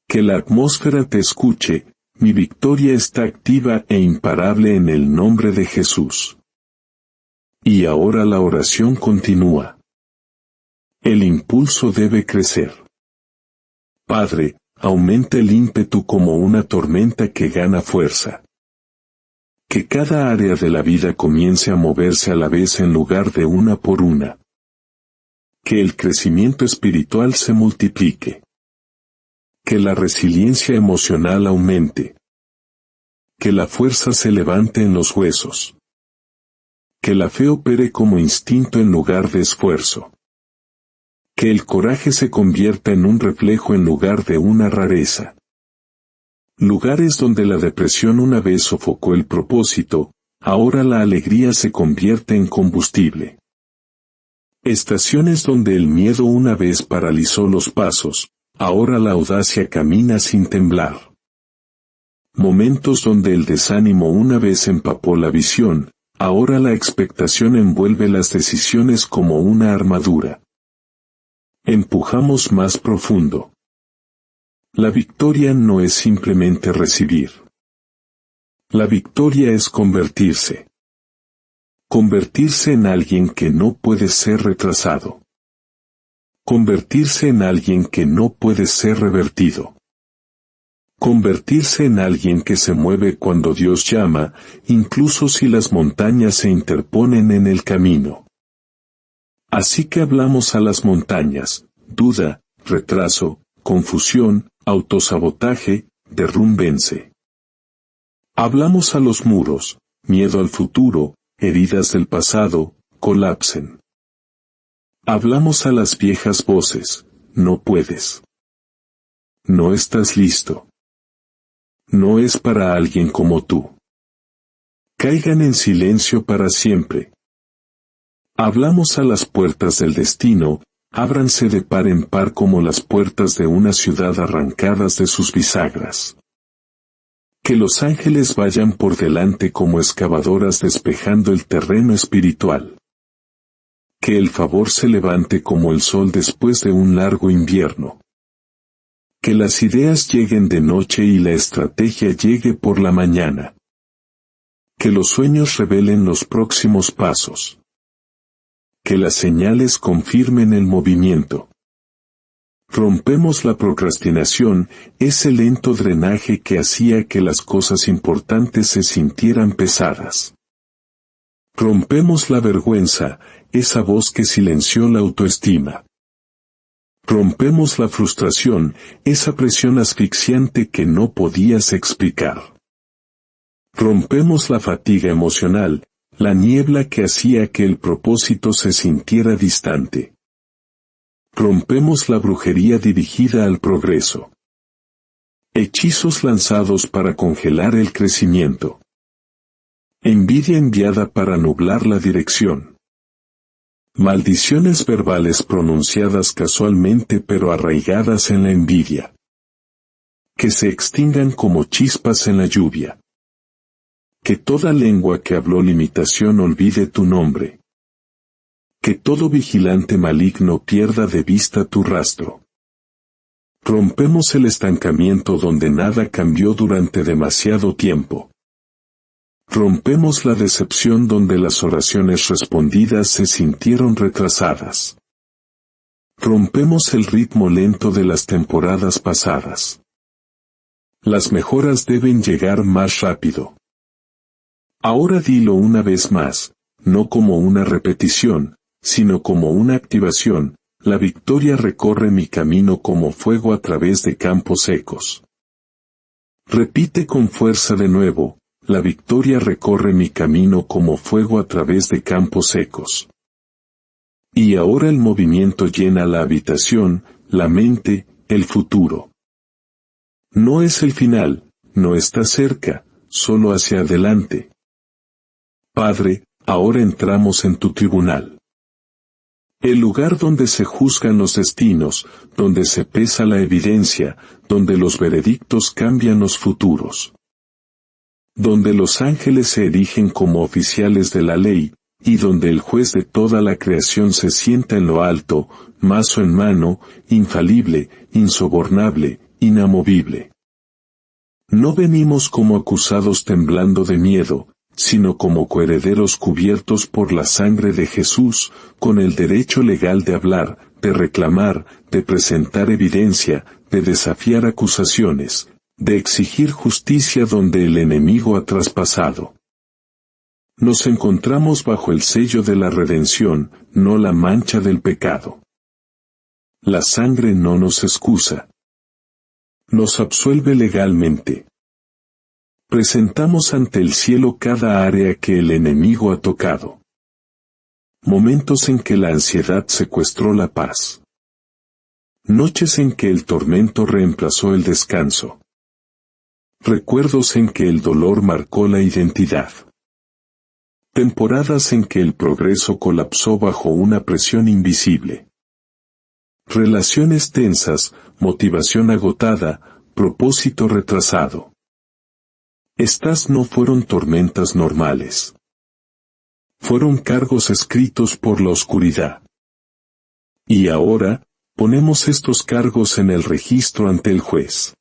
Que la atmósfera te escuche. Mi victoria está activa e imparable en el nombre de Jesús. Y ahora la oración continúa. El impulso debe crecer. Padre, aumenta el ímpetu como una tormenta que gana fuerza. Que cada área de la vida comience a moverse a la vez en lugar de una por una. Que el crecimiento espiritual se multiplique. Que la resiliencia emocional aumente. Que la fuerza se levante en los huesos. Que la fe opere como instinto en lugar de esfuerzo. Que el coraje se convierta en un reflejo en lugar de una rareza. Lugares donde la depresión una vez sofocó el propósito, ahora la alegría se convierte en combustible. Estaciones donde el miedo una vez paralizó los pasos, ahora la audacia camina sin temblar. Momentos donde el desánimo una vez empapó la visión, ahora la expectación envuelve las decisiones como una armadura. Empujamos más profundo. La victoria no es simplemente recibir. La victoria es convertirse. Convertirse en alguien que no puede ser retrasado. Convertirse en alguien que no puede ser revertido. Convertirse en alguien que se mueve cuando Dios llama, incluso si las montañas se interponen en el camino. Así que hablamos a las montañas: duda, retraso, confusión, autosabotaje, derrúmbense. Hablamos a los muros: miedo al futuro, heridas del pasado, colapsen. Hablamos a las viejas voces: no puedes. No estás listo. No es para alguien como tú. Caigan en silencio para siempre. Hablamos a las puertas del destino: ábranse de par en par como las puertas de una ciudad arrancadas de sus bisagras. Que los ángeles vayan por delante como excavadoras despejando el terreno espiritual. Que el favor se levante como el sol después de un largo invierno. Que las ideas lleguen de noche y la estrategia llegue por la mañana. Que los sueños revelen los próximos pasos. Que las señales confirmen el movimiento. Rompemos la procrastinación, ese lento drenaje que hacía que las cosas importantes se sintieran pesadas. Rompemos la vergüenza, esa voz que silenció la autoestima. Rompemos la frustración, esa presión asfixiante que no podías explicar. Rompemos la fatiga emocional, la niebla que hacía que el propósito se sintiera distante. Rompemos la brujería dirigida al progreso. Hechizos lanzados para congelar el crecimiento. Envidia enviada para nublar la dirección. Maldiciones verbales pronunciadas casualmente pero arraigadas en la envidia. Que se extingan como chispas en la lluvia. Que toda lengua que habló limitación olvide tu nombre. Que todo vigilante maligno pierda de vista tu rastro. Rompemos el estancamiento donde nada cambió durante demasiado tiempo. Rompemos la decepción donde las oraciones respondidas se sintieron retrasadas. Rompemos el ritmo lento de las temporadas pasadas. Las mejoras deben llegar más rápido. Ahora dilo una vez más, no como una repetición, sino como una activación. La victoria recorre mi camino como fuego a través de campos secos. Repite con fuerza de nuevo, la victoria recorre mi camino como fuego a través de campos secos. Y ahora el movimiento llena la habitación, la mente, el futuro. No es el final, no está cerca, solo hacia adelante. Padre, ahora entramos en tu tribunal. El lugar donde se juzgan los destinos, donde se pesa la evidencia, donde los veredictos cambian los futuros. Donde los ángeles se erigen como oficiales de la ley, y donde el juez de toda la creación se sienta en lo alto, mazo en mano, infalible, insobornable, inamovible. No venimos como acusados temblando de miedo, sino como coherederos cubiertos por la sangre de Jesús, con el derecho legal de hablar, de reclamar, de presentar evidencia, de desafiar acusaciones, de exigir justicia donde el enemigo ha traspasado. Nos encontramos bajo el sello de la redención, no la mancha del pecado. La sangre no nos excusa. Nos absuelve legalmente. Presentamos ante el cielo cada área que el enemigo ha tocado. Momentos en que la ansiedad secuestró la paz. Noches en que el tormento reemplazó el descanso. Recuerdos en que el dolor marcó la identidad. Temporadas en que el progreso colapsó bajo una presión invisible. Relaciones tensas, motivación agotada, propósito retrasado. Estas no fueron tormentas normales. Fueron cargos escritos por la oscuridad. Y ahora, ponemos estos cargos en el registro ante el juez.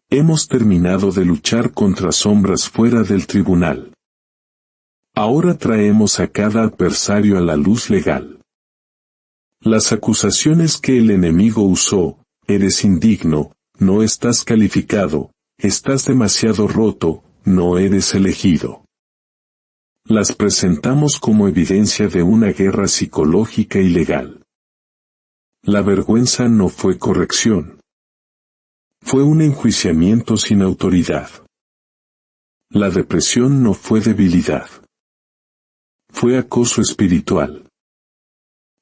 Hemos terminado de luchar contra sombras fuera del tribunal. Ahora traemos a cada adversario a la luz legal. Las acusaciones que el enemigo usó, eres indigno, no estás calificado, estás demasiado roto, no eres elegido. Las presentamos como evidencia de una guerra psicológica y legal. La vergüenza no fue corrección. Fue un enjuiciamiento sin autoridad. La depresión no fue debilidad. Fue acoso espiritual.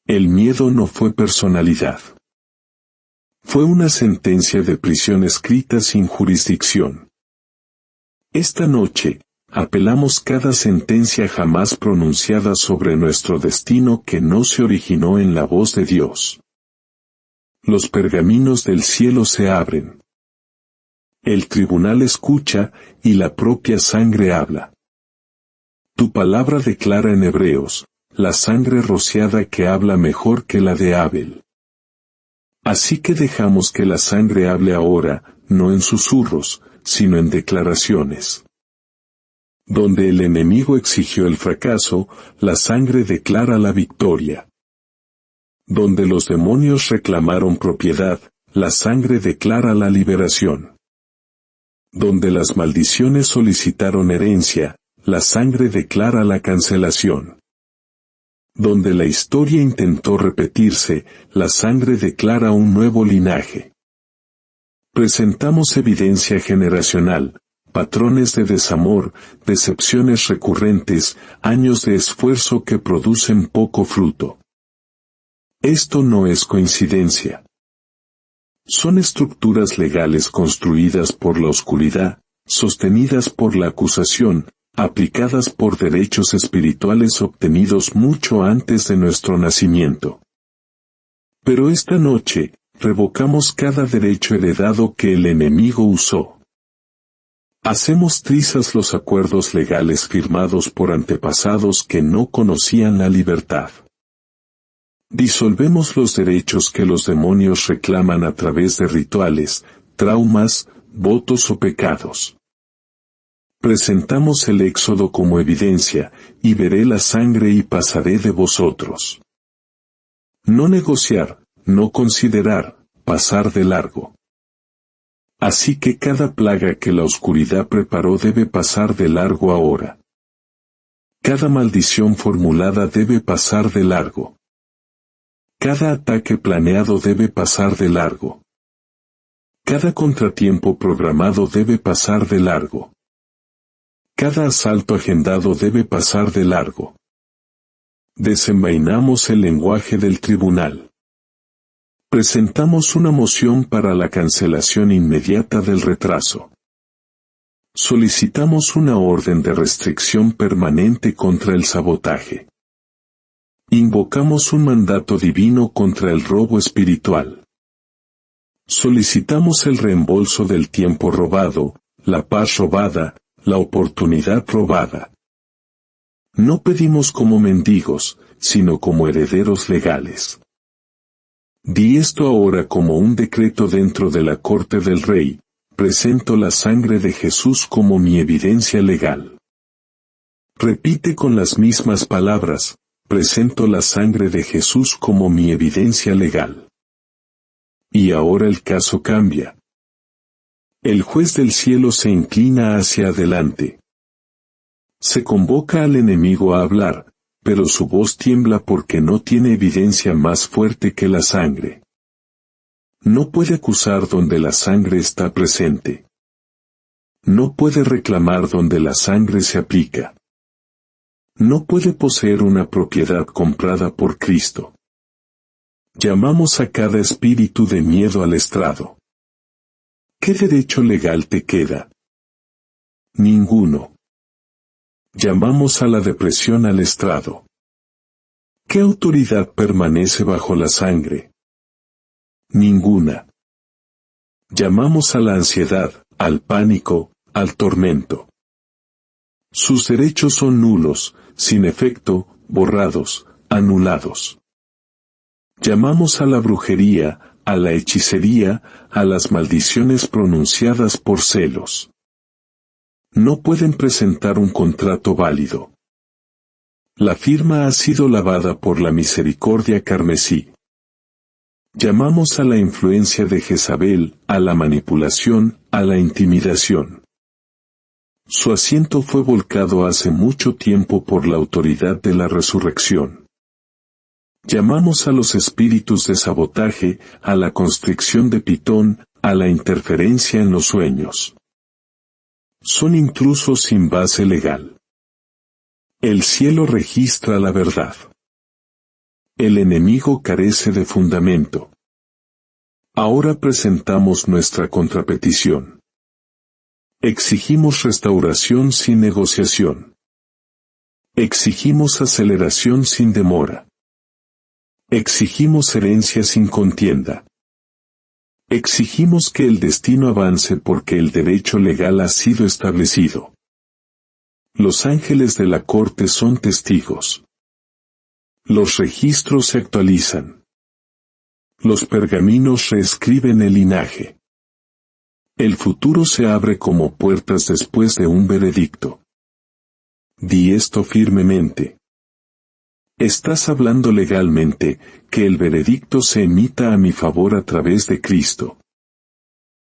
El miedo no fue personalidad. Fue una sentencia de prisión escrita sin jurisdicción. Esta noche, apelamos cada sentencia jamás pronunciada sobre nuestro destino que no se originó en la voz de Dios. Los pergaminos del cielo se abren. El tribunal escucha, y la propia sangre habla. Tu palabra declara en Hebreos, la sangre rociada que habla mejor que la de Abel. Así que dejamos que la sangre hable ahora, no en susurros, sino en declaraciones. Donde el enemigo exigió el fracaso, la sangre declara la victoria. Donde los demonios reclamaron propiedad, la sangre declara la liberación. Donde las maldiciones solicitaron herencia, la sangre declara la cancelación. Donde la historia intentó repetirse, la sangre declara un nuevo linaje. Presentamos evidencia generacional, patrones de desamor, decepciones recurrentes, años de esfuerzo que producen poco fruto. Esto no es coincidencia. Son estructuras legales construidas por la oscuridad, sostenidas por la acusación, aplicadas por derechos espirituales obtenidos mucho antes de nuestro nacimiento. Pero esta noche, revocamos cada derecho heredado que el enemigo usó. Hacemos trizas los acuerdos legales firmados por antepasados que no conocían la libertad. Disolvemos los derechos que los demonios reclaman a través de rituales, traumas, votos o pecados. Presentamos el éxodo como evidencia, y veré la sangre y pasaré de vosotros. No negociar, no considerar, pasar de largo. Así que cada plaga que la oscuridad preparó debe pasar de largo ahora. Cada maldición formulada debe pasar de largo. Cada ataque planeado debe pasar de largo. Cada contratiempo programado debe pasar de largo. Cada asalto agendado debe pasar de largo. Desenvainamos el lenguaje del tribunal. Presentamos una moción para la cancelación inmediata del retraso. Solicitamos una orden de restricción permanente contra el sabotaje. Invocamos un mandato divino contra el robo espiritual. Solicitamos el reembolso del tiempo robado, la paz robada, la oportunidad robada. No pedimos como mendigos, sino como herederos legales. Di esto ahora como un decreto dentro de la corte del rey: presento la sangre de Jesús como mi evidencia legal. Repite con las mismas palabras: presento la sangre de Jesús como mi evidencia legal. Y ahora el caso cambia. El juez del cielo se inclina hacia adelante. Se convoca al enemigo a hablar, pero su voz tiembla porque no tiene evidencia más fuerte que la sangre. No puede acusar donde la sangre está presente. No puede reclamar donde la sangre se aplica. No puede poseer una propiedad comprada por Cristo. Llamamos a cada espíritu de miedo al estrado. ¿Qué derecho legal te queda? Ninguno. Llamamos a la depresión al estrado. ¿Qué autoridad permanece bajo la sangre? Ninguna. Llamamos a la ansiedad, al pánico, al tormento. Sus derechos son nulos, sin efecto, borrados, anulados. Llamamos a la brujería, a la hechicería, a las maldiciones pronunciadas por celos. No pueden presentar un contrato válido. La firma ha sido lavada por la misericordia carmesí. Llamamos a la influencia de Jezabel, a la manipulación, a la intimidación. Su asiento fue volcado hace mucho tiempo por la autoridad de la resurrección. Llamamos a los espíritus de sabotaje, a la constricción de Pitón, a la interferencia en los sueños. Son intrusos sin base legal. El cielo registra la verdad. El enemigo carece de fundamento. Ahora presentamos nuestra contrapetición. Exigimos restauración sin negociación. Exigimos aceleración sin demora. Exigimos herencia sin contienda. Exigimos que el destino avance porque el derecho legal ha sido establecido. Los ángeles de la corte son testigos. Los registros se actualizan. Los pergaminos reescriben el linaje. El futuro se abre como puertas después de un veredicto. Di esto firmemente. Estás hablando legalmente, que el veredicto se emita a mi favor a través de Cristo.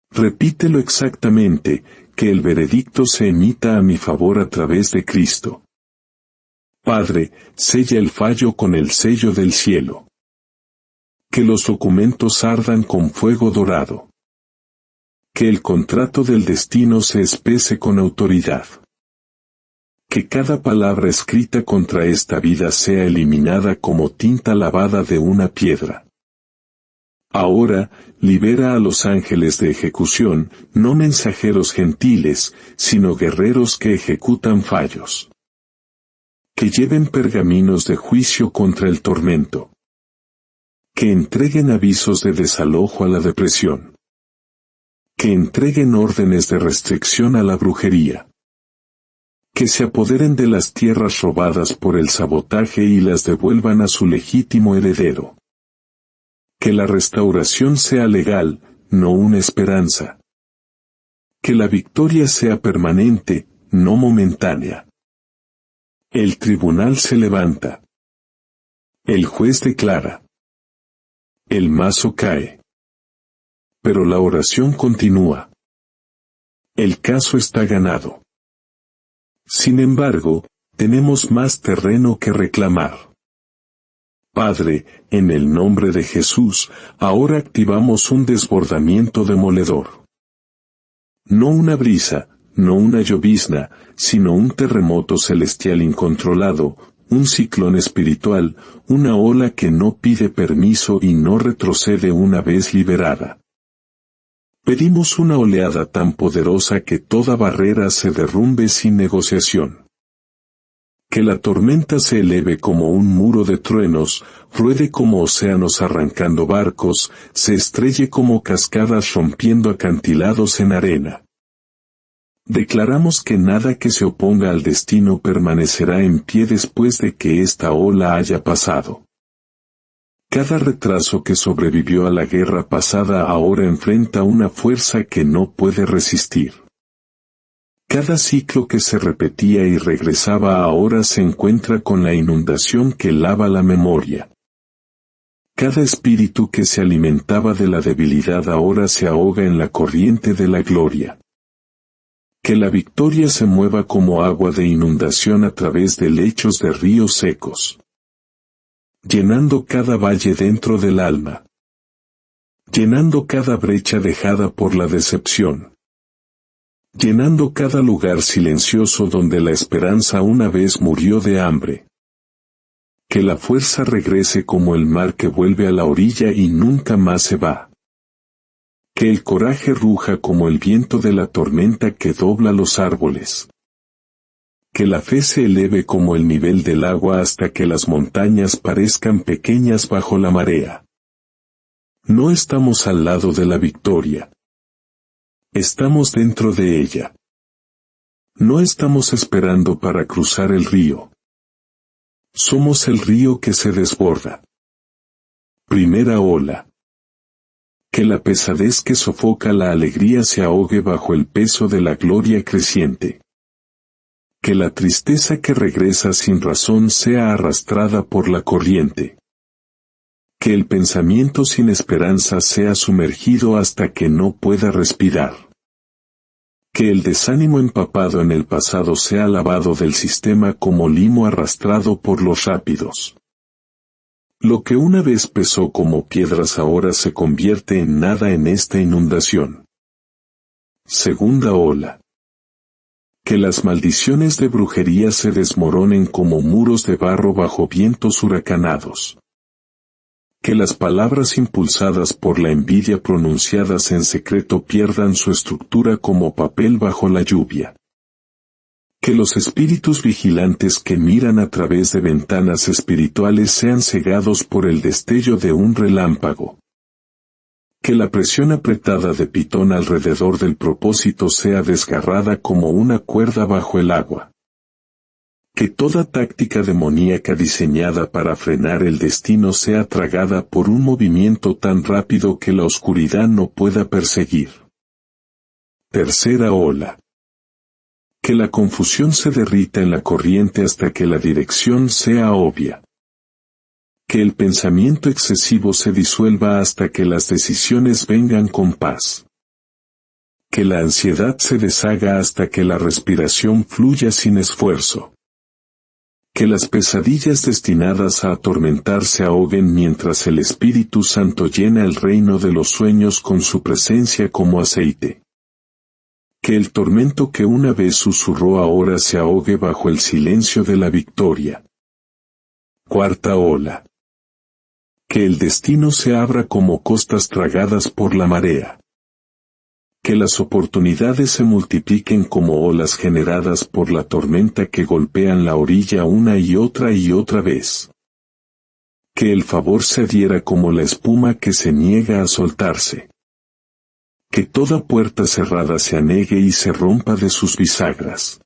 Repítelo exactamente, que el veredicto se emita a mi favor a través de Cristo. Padre, sella el fallo con el sello del cielo. Que los documentos ardan con fuego dorado. Que el contrato del destino se espese con autoridad. Que cada palabra escrita contra esta vida sea eliminada como tinta lavada de una piedra. Ahora, libera a los ángeles de ejecución, no mensajeros gentiles, sino guerreros que ejecutan fallos. Que lleven pergaminos de juicio contra el tormento. Que entreguen avisos de desalojo a la depresión. Que entreguen órdenes de restricción a la brujería. Que se apoderen de las tierras robadas por el sabotaje y las devuelvan a su legítimo heredero. Que la restauración sea legal, no una esperanza. Que la victoria sea permanente, no momentánea. El tribunal se levanta. El juez declara. El mazo cae. Pero la oración continúa. El caso está ganado. Sin embargo, tenemos más terreno que reclamar. Padre, en el nombre de Jesús, ahora activamos un desbordamiento demoledor. No una brisa, no una llovizna, sino un terremoto celestial incontrolado, un ciclón espiritual, una ola que no pide permiso y no retrocede una vez liberada. Pedimos una oleada tan poderosa que toda barrera se derrumbe sin negociación. Que la tormenta se eleve como un muro de truenos, ruede como océanos arrancando barcos, se estrelle como cascadas rompiendo acantilados en arena. Declaramos que nada que se oponga al destino permanecerá en pie después de que esta ola haya pasado. Cada retraso que sobrevivió a la guerra pasada ahora enfrenta una fuerza que no puede resistir. Cada ciclo que se repetía y regresaba ahora se encuentra con la inundación que lava la memoria. Cada espíritu que se alimentaba de la debilidad ahora se ahoga en la corriente de la gloria. Que la victoria se mueva como agua de inundación a través de lechos de ríos secos. Llenando cada valle dentro del alma. Llenando cada brecha dejada por la decepción. Llenando cada lugar silencioso donde la esperanza una vez murió de hambre. Que la fuerza regrese como el mar que vuelve a la orilla y nunca más se va. Que el coraje ruja como el viento de la tormenta que dobla los árboles. Que la fe se eleve como el nivel del agua hasta que las montañas parezcan pequeñas bajo la marea. No estamos al lado de la victoria. Estamos dentro de ella. No estamos esperando para cruzar el río. Somos el río que se desborda. Primera ola. Que la pesadez que sofoca la alegría se ahogue bajo el peso de la gloria creciente. Que la tristeza que regresa sin razón sea arrastrada por la corriente. Que el pensamiento sin esperanza sea sumergido hasta que no pueda respirar. Que el desánimo empapado en el pasado sea lavado del sistema como limo arrastrado por los rápidos. Lo que una vez pesó como piedras ahora se convierte en nada en esta inundación. Segunda ola. Que las maldiciones de brujería se desmoronen como muros de barro bajo vientos huracanados. Que las palabras impulsadas por la envidia pronunciadas en secreto pierdan su estructura como papel bajo la lluvia. Que los espíritus vigilantes que miran a través de ventanas espirituales sean cegados por el destello de un relámpago. Que la presión apretada de Pitón alrededor del propósito sea desgarrada como una cuerda bajo el agua. Que toda táctica demoníaca diseñada para frenar el destino sea tragada por un movimiento tan rápido que la oscuridad no pueda perseguir. Tercera ola. Que la confusión se derrita en la corriente hasta que la dirección sea obvia. Que el pensamiento excesivo se disuelva hasta que las decisiones vengan con paz. Que la ansiedad se deshaga hasta que la respiración fluya sin esfuerzo. Que las pesadillas destinadas a atormentar se ahoguen mientras el Espíritu Santo llena el reino de los sueños con su presencia como aceite. Que el tormento que una vez susurró ahora se ahogue bajo el silencio de la victoria. Cuarta ola. Que el destino se abra como costas tragadas por la marea. Que las oportunidades se multipliquen como olas generadas por la tormenta que golpean la orilla una y otra vez. Que el favor se adhiera como la espuma que se niega a soltarse. Que toda puerta cerrada se anegue y se rompa de sus bisagras.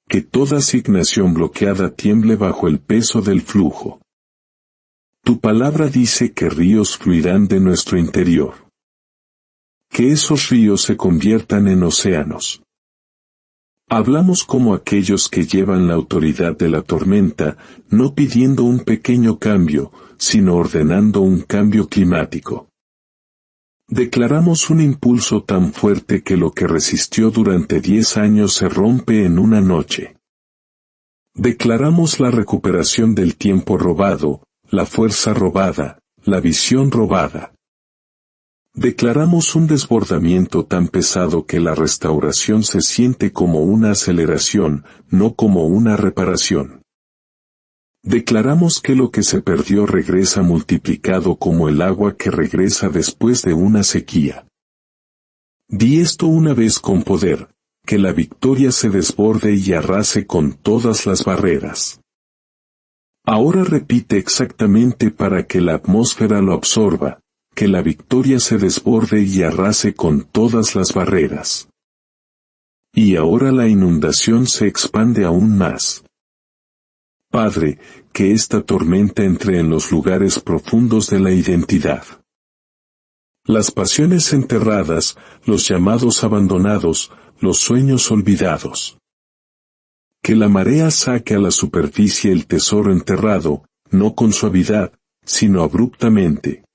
Que toda asignación bloqueada tiemble bajo el peso del flujo. Tu palabra dice que ríos fluirán de nuestro interior. Que esos ríos se conviertan en océanos. Hablamos como aquellos que llevan la autoridad de la tormenta, no pidiendo un pequeño cambio, sino ordenando un cambio climático. Declaramos un impulso tan fuerte que lo que resistió durante 10 años se rompe en una noche. Declaramos la recuperación del tiempo robado, la fuerza robada, la visión robada. Declaramos un desbordamiento tan pesado que la restauración se siente como una aceleración, no como una reparación. Declaramos que lo que se perdió regresa multiplicado como el agua que regresa después de una sequía. Di esto una vez con poder, que la victoria se desborde y arrase con todas las barreras. Ahora repite exactamente para que la atmósfera lo absorba, que la victoria se desborde y arrase con todas las barreras. Y ahora la inundación se expande aún más. Padre, que esta tormenta entre en los lugares profundos de la identidad. Las pasiones enterradas, los llamados abandonados, los sueños olvidados. Que la marea saque a la superficie el tesoro enterrado, no con suavidad, sino abruptamente.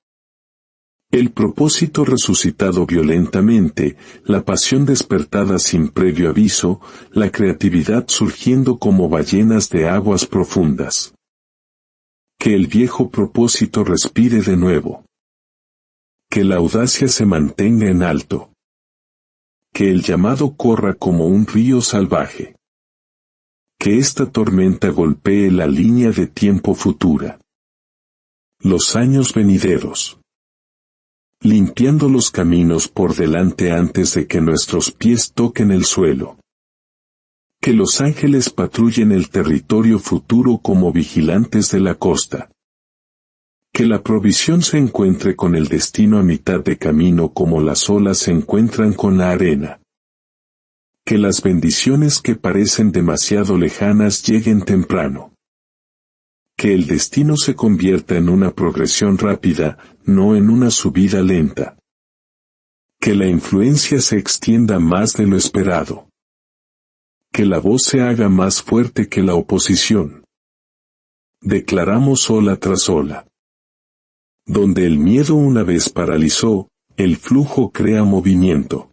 El propósito resucitado violentamente, la pasión despertada sin previo aviso, la creatividad surgiendo como ballenas de aguas profundas. Que el viejo propósito respire de nuevo. Que la audacia se mantenga en alto. Que el llamado corra como un río salvaje. Que esta tormenta golpee la línea de tiempo futura. Los años venideros. Limpiando los caminos por delante antes de que nuestros pies toquen el suelo. Que los ángeles patrullen el territorio futuro como vigilantes de la costa. Que la provisión se encuentre con el destino a mitad de camino como las olas se encuentran con la arena. Que las bendiciones que parecen demasiado lejanas lleguen temprano. Que el destino se convierta en una progresión rápida, no en una subida lenta. Que la influencia se extienda más de lo esperado. Que la voz se haga más fuerte que la oposición. Declaramos ola tras ola. Donde el miedo una vez paralizó, el flujo crea movimiento.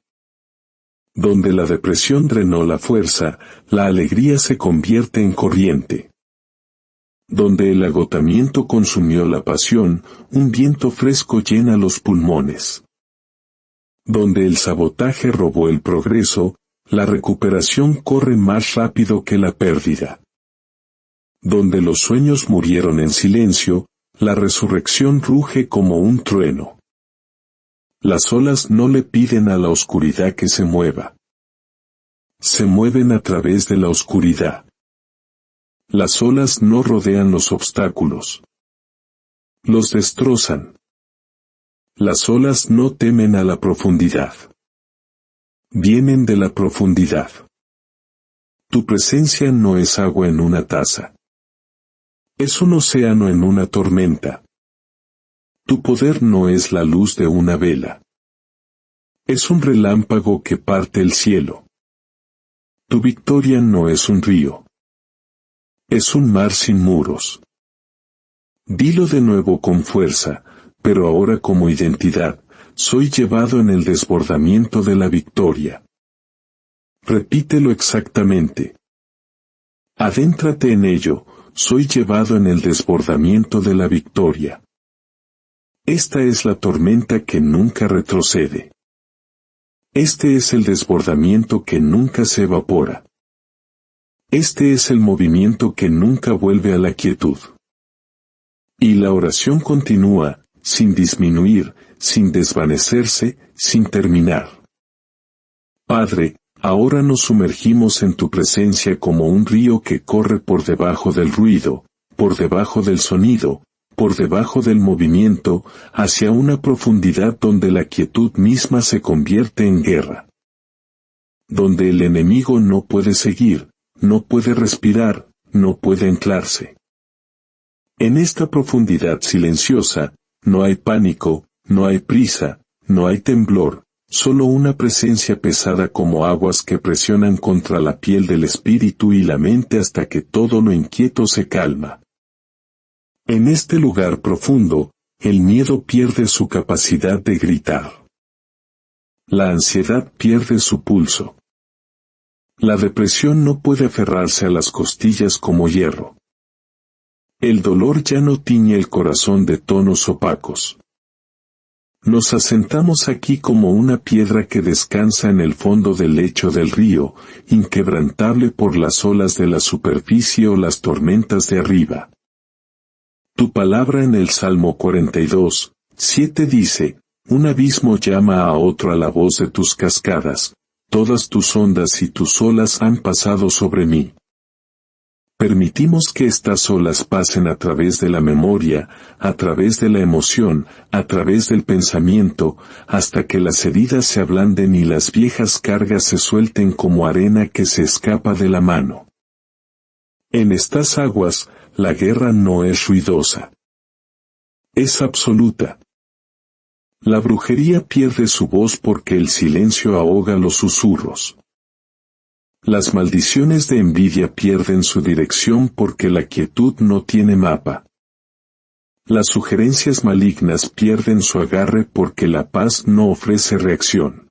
Donde la depresión drenó la fuerza, la alegría se convierte en corriente. Donde el agotamiento consumió la pasión, un viento fresco llena los pulmones. Donde el sabotaje robó el progreso, la recuperación corre más rápido que la pérdida. Donde los sueños murieron en silencio, la resurrección ruge como un trueno. Las olas no le piden a la oscuridad que se mueva. Se mueven a través de la oscuridad. Las olas no rodean los obstáculos. Los destrozan. Las olas no temen a la profundidad. Vienen de la profundidad. Tu presencia no es agua en una taza. Es un océano en una tormenta. Tu poder no es la luz de una vela. Es un relámpago que parte el cielo. Tu victoria no es un río. Es un mar sin muros. Dilo de nuevo con fuerza, pero ahora como identidad, soy llevado en el desbordamiento de la victoria. Repítelo exactamente. Adéntrate en ello, soy llevado en el desbordamiento de la victoria. Esta es la tormenta que nunca retrocede. Este es el desbordamiento que nunca se evapora. Este es el movimiento que nunca vuelve a la quietud. Y la oración continúa, sin disminuir, sin desvanecerse, sin terminar. Padre, ahora nos sumergimos en tu presencia como un río que corre por debajo del ruido, por debajo del sonido, por debajo del movimiento, hacia una profundidad donde la quietud misma se convierte en guerra. Donde el enemigo no puede seguir, no puede respirar, no puede anclarse. En esta profundidad silenciosa, no hay pánico, no hay prisa, no hay temblor, solo una presencia pesada como aguas que presionan contra la piel del espíritu y la mente hasta que todo lo inquieto se calma. En este lugar profundo, el miedo pierde su capacidad de gritar. La ansiedad pierde su pulso. La depresión no puede aferrarse a las costillas como hierro. El dolor ya no tiñe el corazón de tonos opacos. Nos asentamos aquí como una piedra que descansa en el fondo del lecho del río, inquebrantable por las olas de la superficie o las tormentas de arriba. Tu palabra en el Salmo 42, 7 dice, un abismo llama a otro a la voz de tus cascadas, todas tus ondas y tus olas han pasado sobre mí. Permitimos que estas olas pasen a través de la memoria, a través de la emoción, a través del pensamiento, hasta que las heridas se ablanden y las viejas cargas se suelten como arena que se escapa de la mano. En estas aguas, la guerra no es ruidosa. Es absoluta. La brujería pierde su voz porque el silencio ahoga los susurros. Las maldiciones de envidia pierden su dirección porque la quietud no tiene mapa. Las sugerencias malignas pierden su agarre porque la paz no ofrece reacción.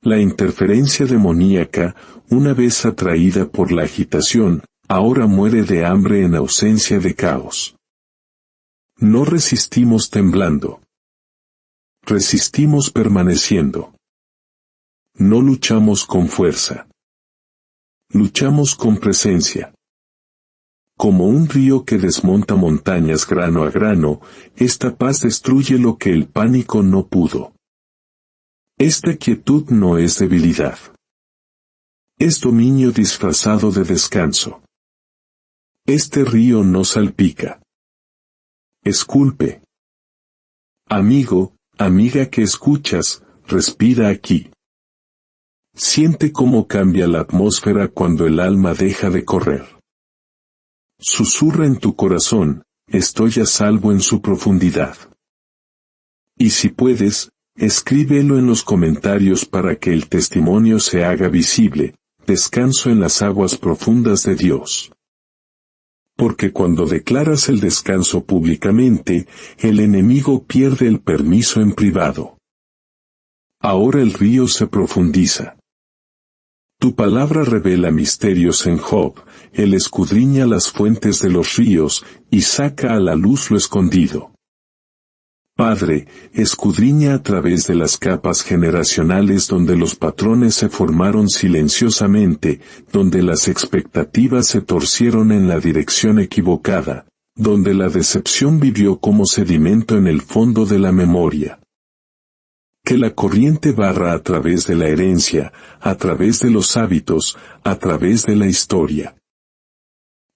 La interferencia demoníaca, una vez atraída por la agitación, ahora muere de hambre en ausencia de caos. No resistimos temblando. Resistimos permaneciendo. No luchamos con fuerza. Luchamos con presencia. Como un río que desmonta montañas grano a grano, esta paz destruye lo que el pánico no pudo. Esta quietud no es debilidad. Es dominio disfrazado de descanso. Este río no salpica. Esculpe. Amigo, amiga que escuchas, respira aquí. Siente cómo cambia la atmósfera cuando el alma deja de correr. Susurra en tu corazón, estoy a salvo en su profundidad. Y si puedes, escríbelo en los comentarios para que el testimonio se haga visible, descanso en las aguas profundas de Dios. Porque cuando declaras el descanso públicamente, el enemigo pierde el permiso en privado. Ahora el río se profundiza. Tu palabra revela misterios en Job, él escudriña las fuentes de los ríos, y saca a la luz lo escondido. Padre, escudriña a través de las capas generacionales donde los patrones se formaron silenciosamente, donde las expectativas se torcieron en la dirección equivocada, donde la decepción vivió como sedimento en el fondo de la memoria. Que la corriente barra a través de la herencia, a través de los hábitos, a través de la historia.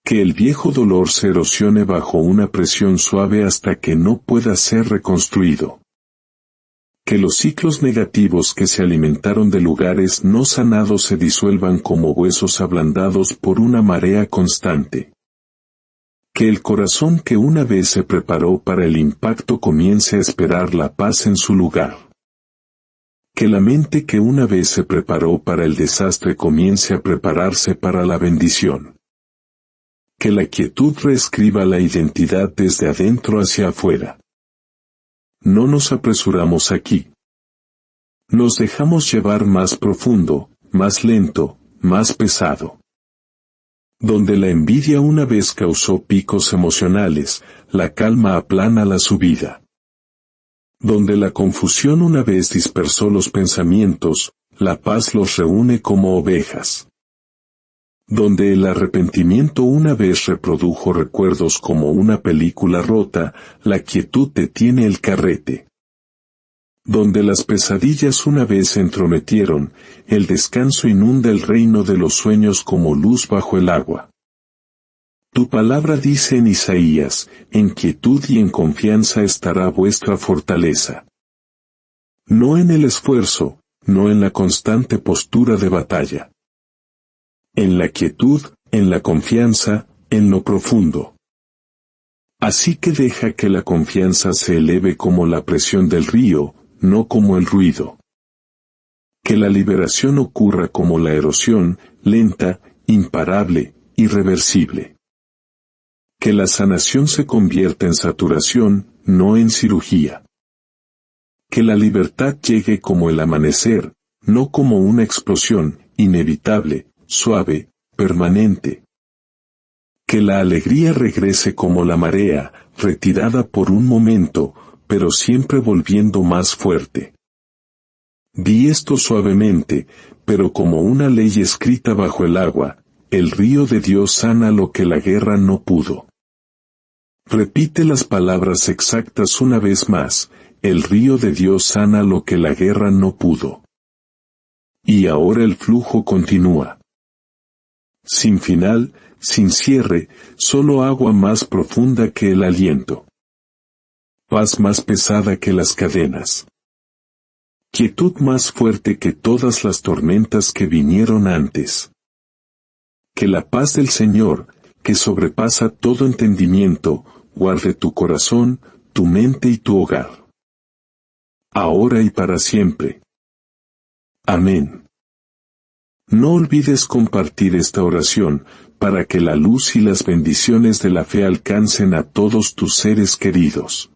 Que el viejo dolor se erosione bajo una presión suave hasta que no pueda ser reconstruido. Que los ciclos negativos que se alimentaron de lugares no sanados se disuelvan como huesos ablandados por una marea constante. Que el corazón que una vez se preparó para el impacto comience a esperar la paz en su lugar. Que la mente que una vez se preparó para el desastre comience a prepararse para la bendición. Que la quietud reescriba la identidad desde adentro hacia afuera. No nos apresuramos aquí. Nos dejamos llevar más profundo, más lento, más pesado. Donde la envidia una vez causó picos emocionales, la calma aplana la subida. Donde la confusión una vez dispersó los pensamientos, la paz los reúne como ovejas. Donde el arrepentimiento una vez reprodujo recuerdos como una película rota, la quietud detiene el carrete. Donde las pesadillas una vez se entrometieron, el descanso inunda el reino de los sueños como luz bajo el agua. Tu palabra dice en Isaías, en quietud y en confianza estará vuestra fortaleza. No en el esfuerzo, no en la constante postura de batalla. En la quietud, en la confianza, en lo profundo. Así que deja que la confianza se eleve como la presión del río, no como el ruido. Que la liberación ocurra como la erosión, lenta, imparable, irreversible. Que la sanación se convierta en saturación, no en cirugía. Que la libertad llegue como el amanecer, no como una explosión, inevitable, suave, permanente. Que la alegría regrese como la marea, retirada por un momento, pero siempre volviendo más fuerte. Di esto suavemente, pero como una ley escrita bajo el agua, el río de Dios sana lo que la guerra no pudo. Repite las palabras exactas una vez más, el río de Dios sana lo que la guerra no pudo. Y ahora el flujo continúa. Sin final, sin cierre, solo agua más profunda que el aliento. Paz más pesada que las cadenas. Quietud más fuerte que todas las tormentas que vinieron antes. Que la paz del Señor, que sobrepasa todo entendimiento, guarde tu corazón, tu mente y tu hogar. Ahora y para siempre. Amén. No olvides compartir esta oración, para que la luz y las bendiciones de la fe alcancen a todos tus seres queridos.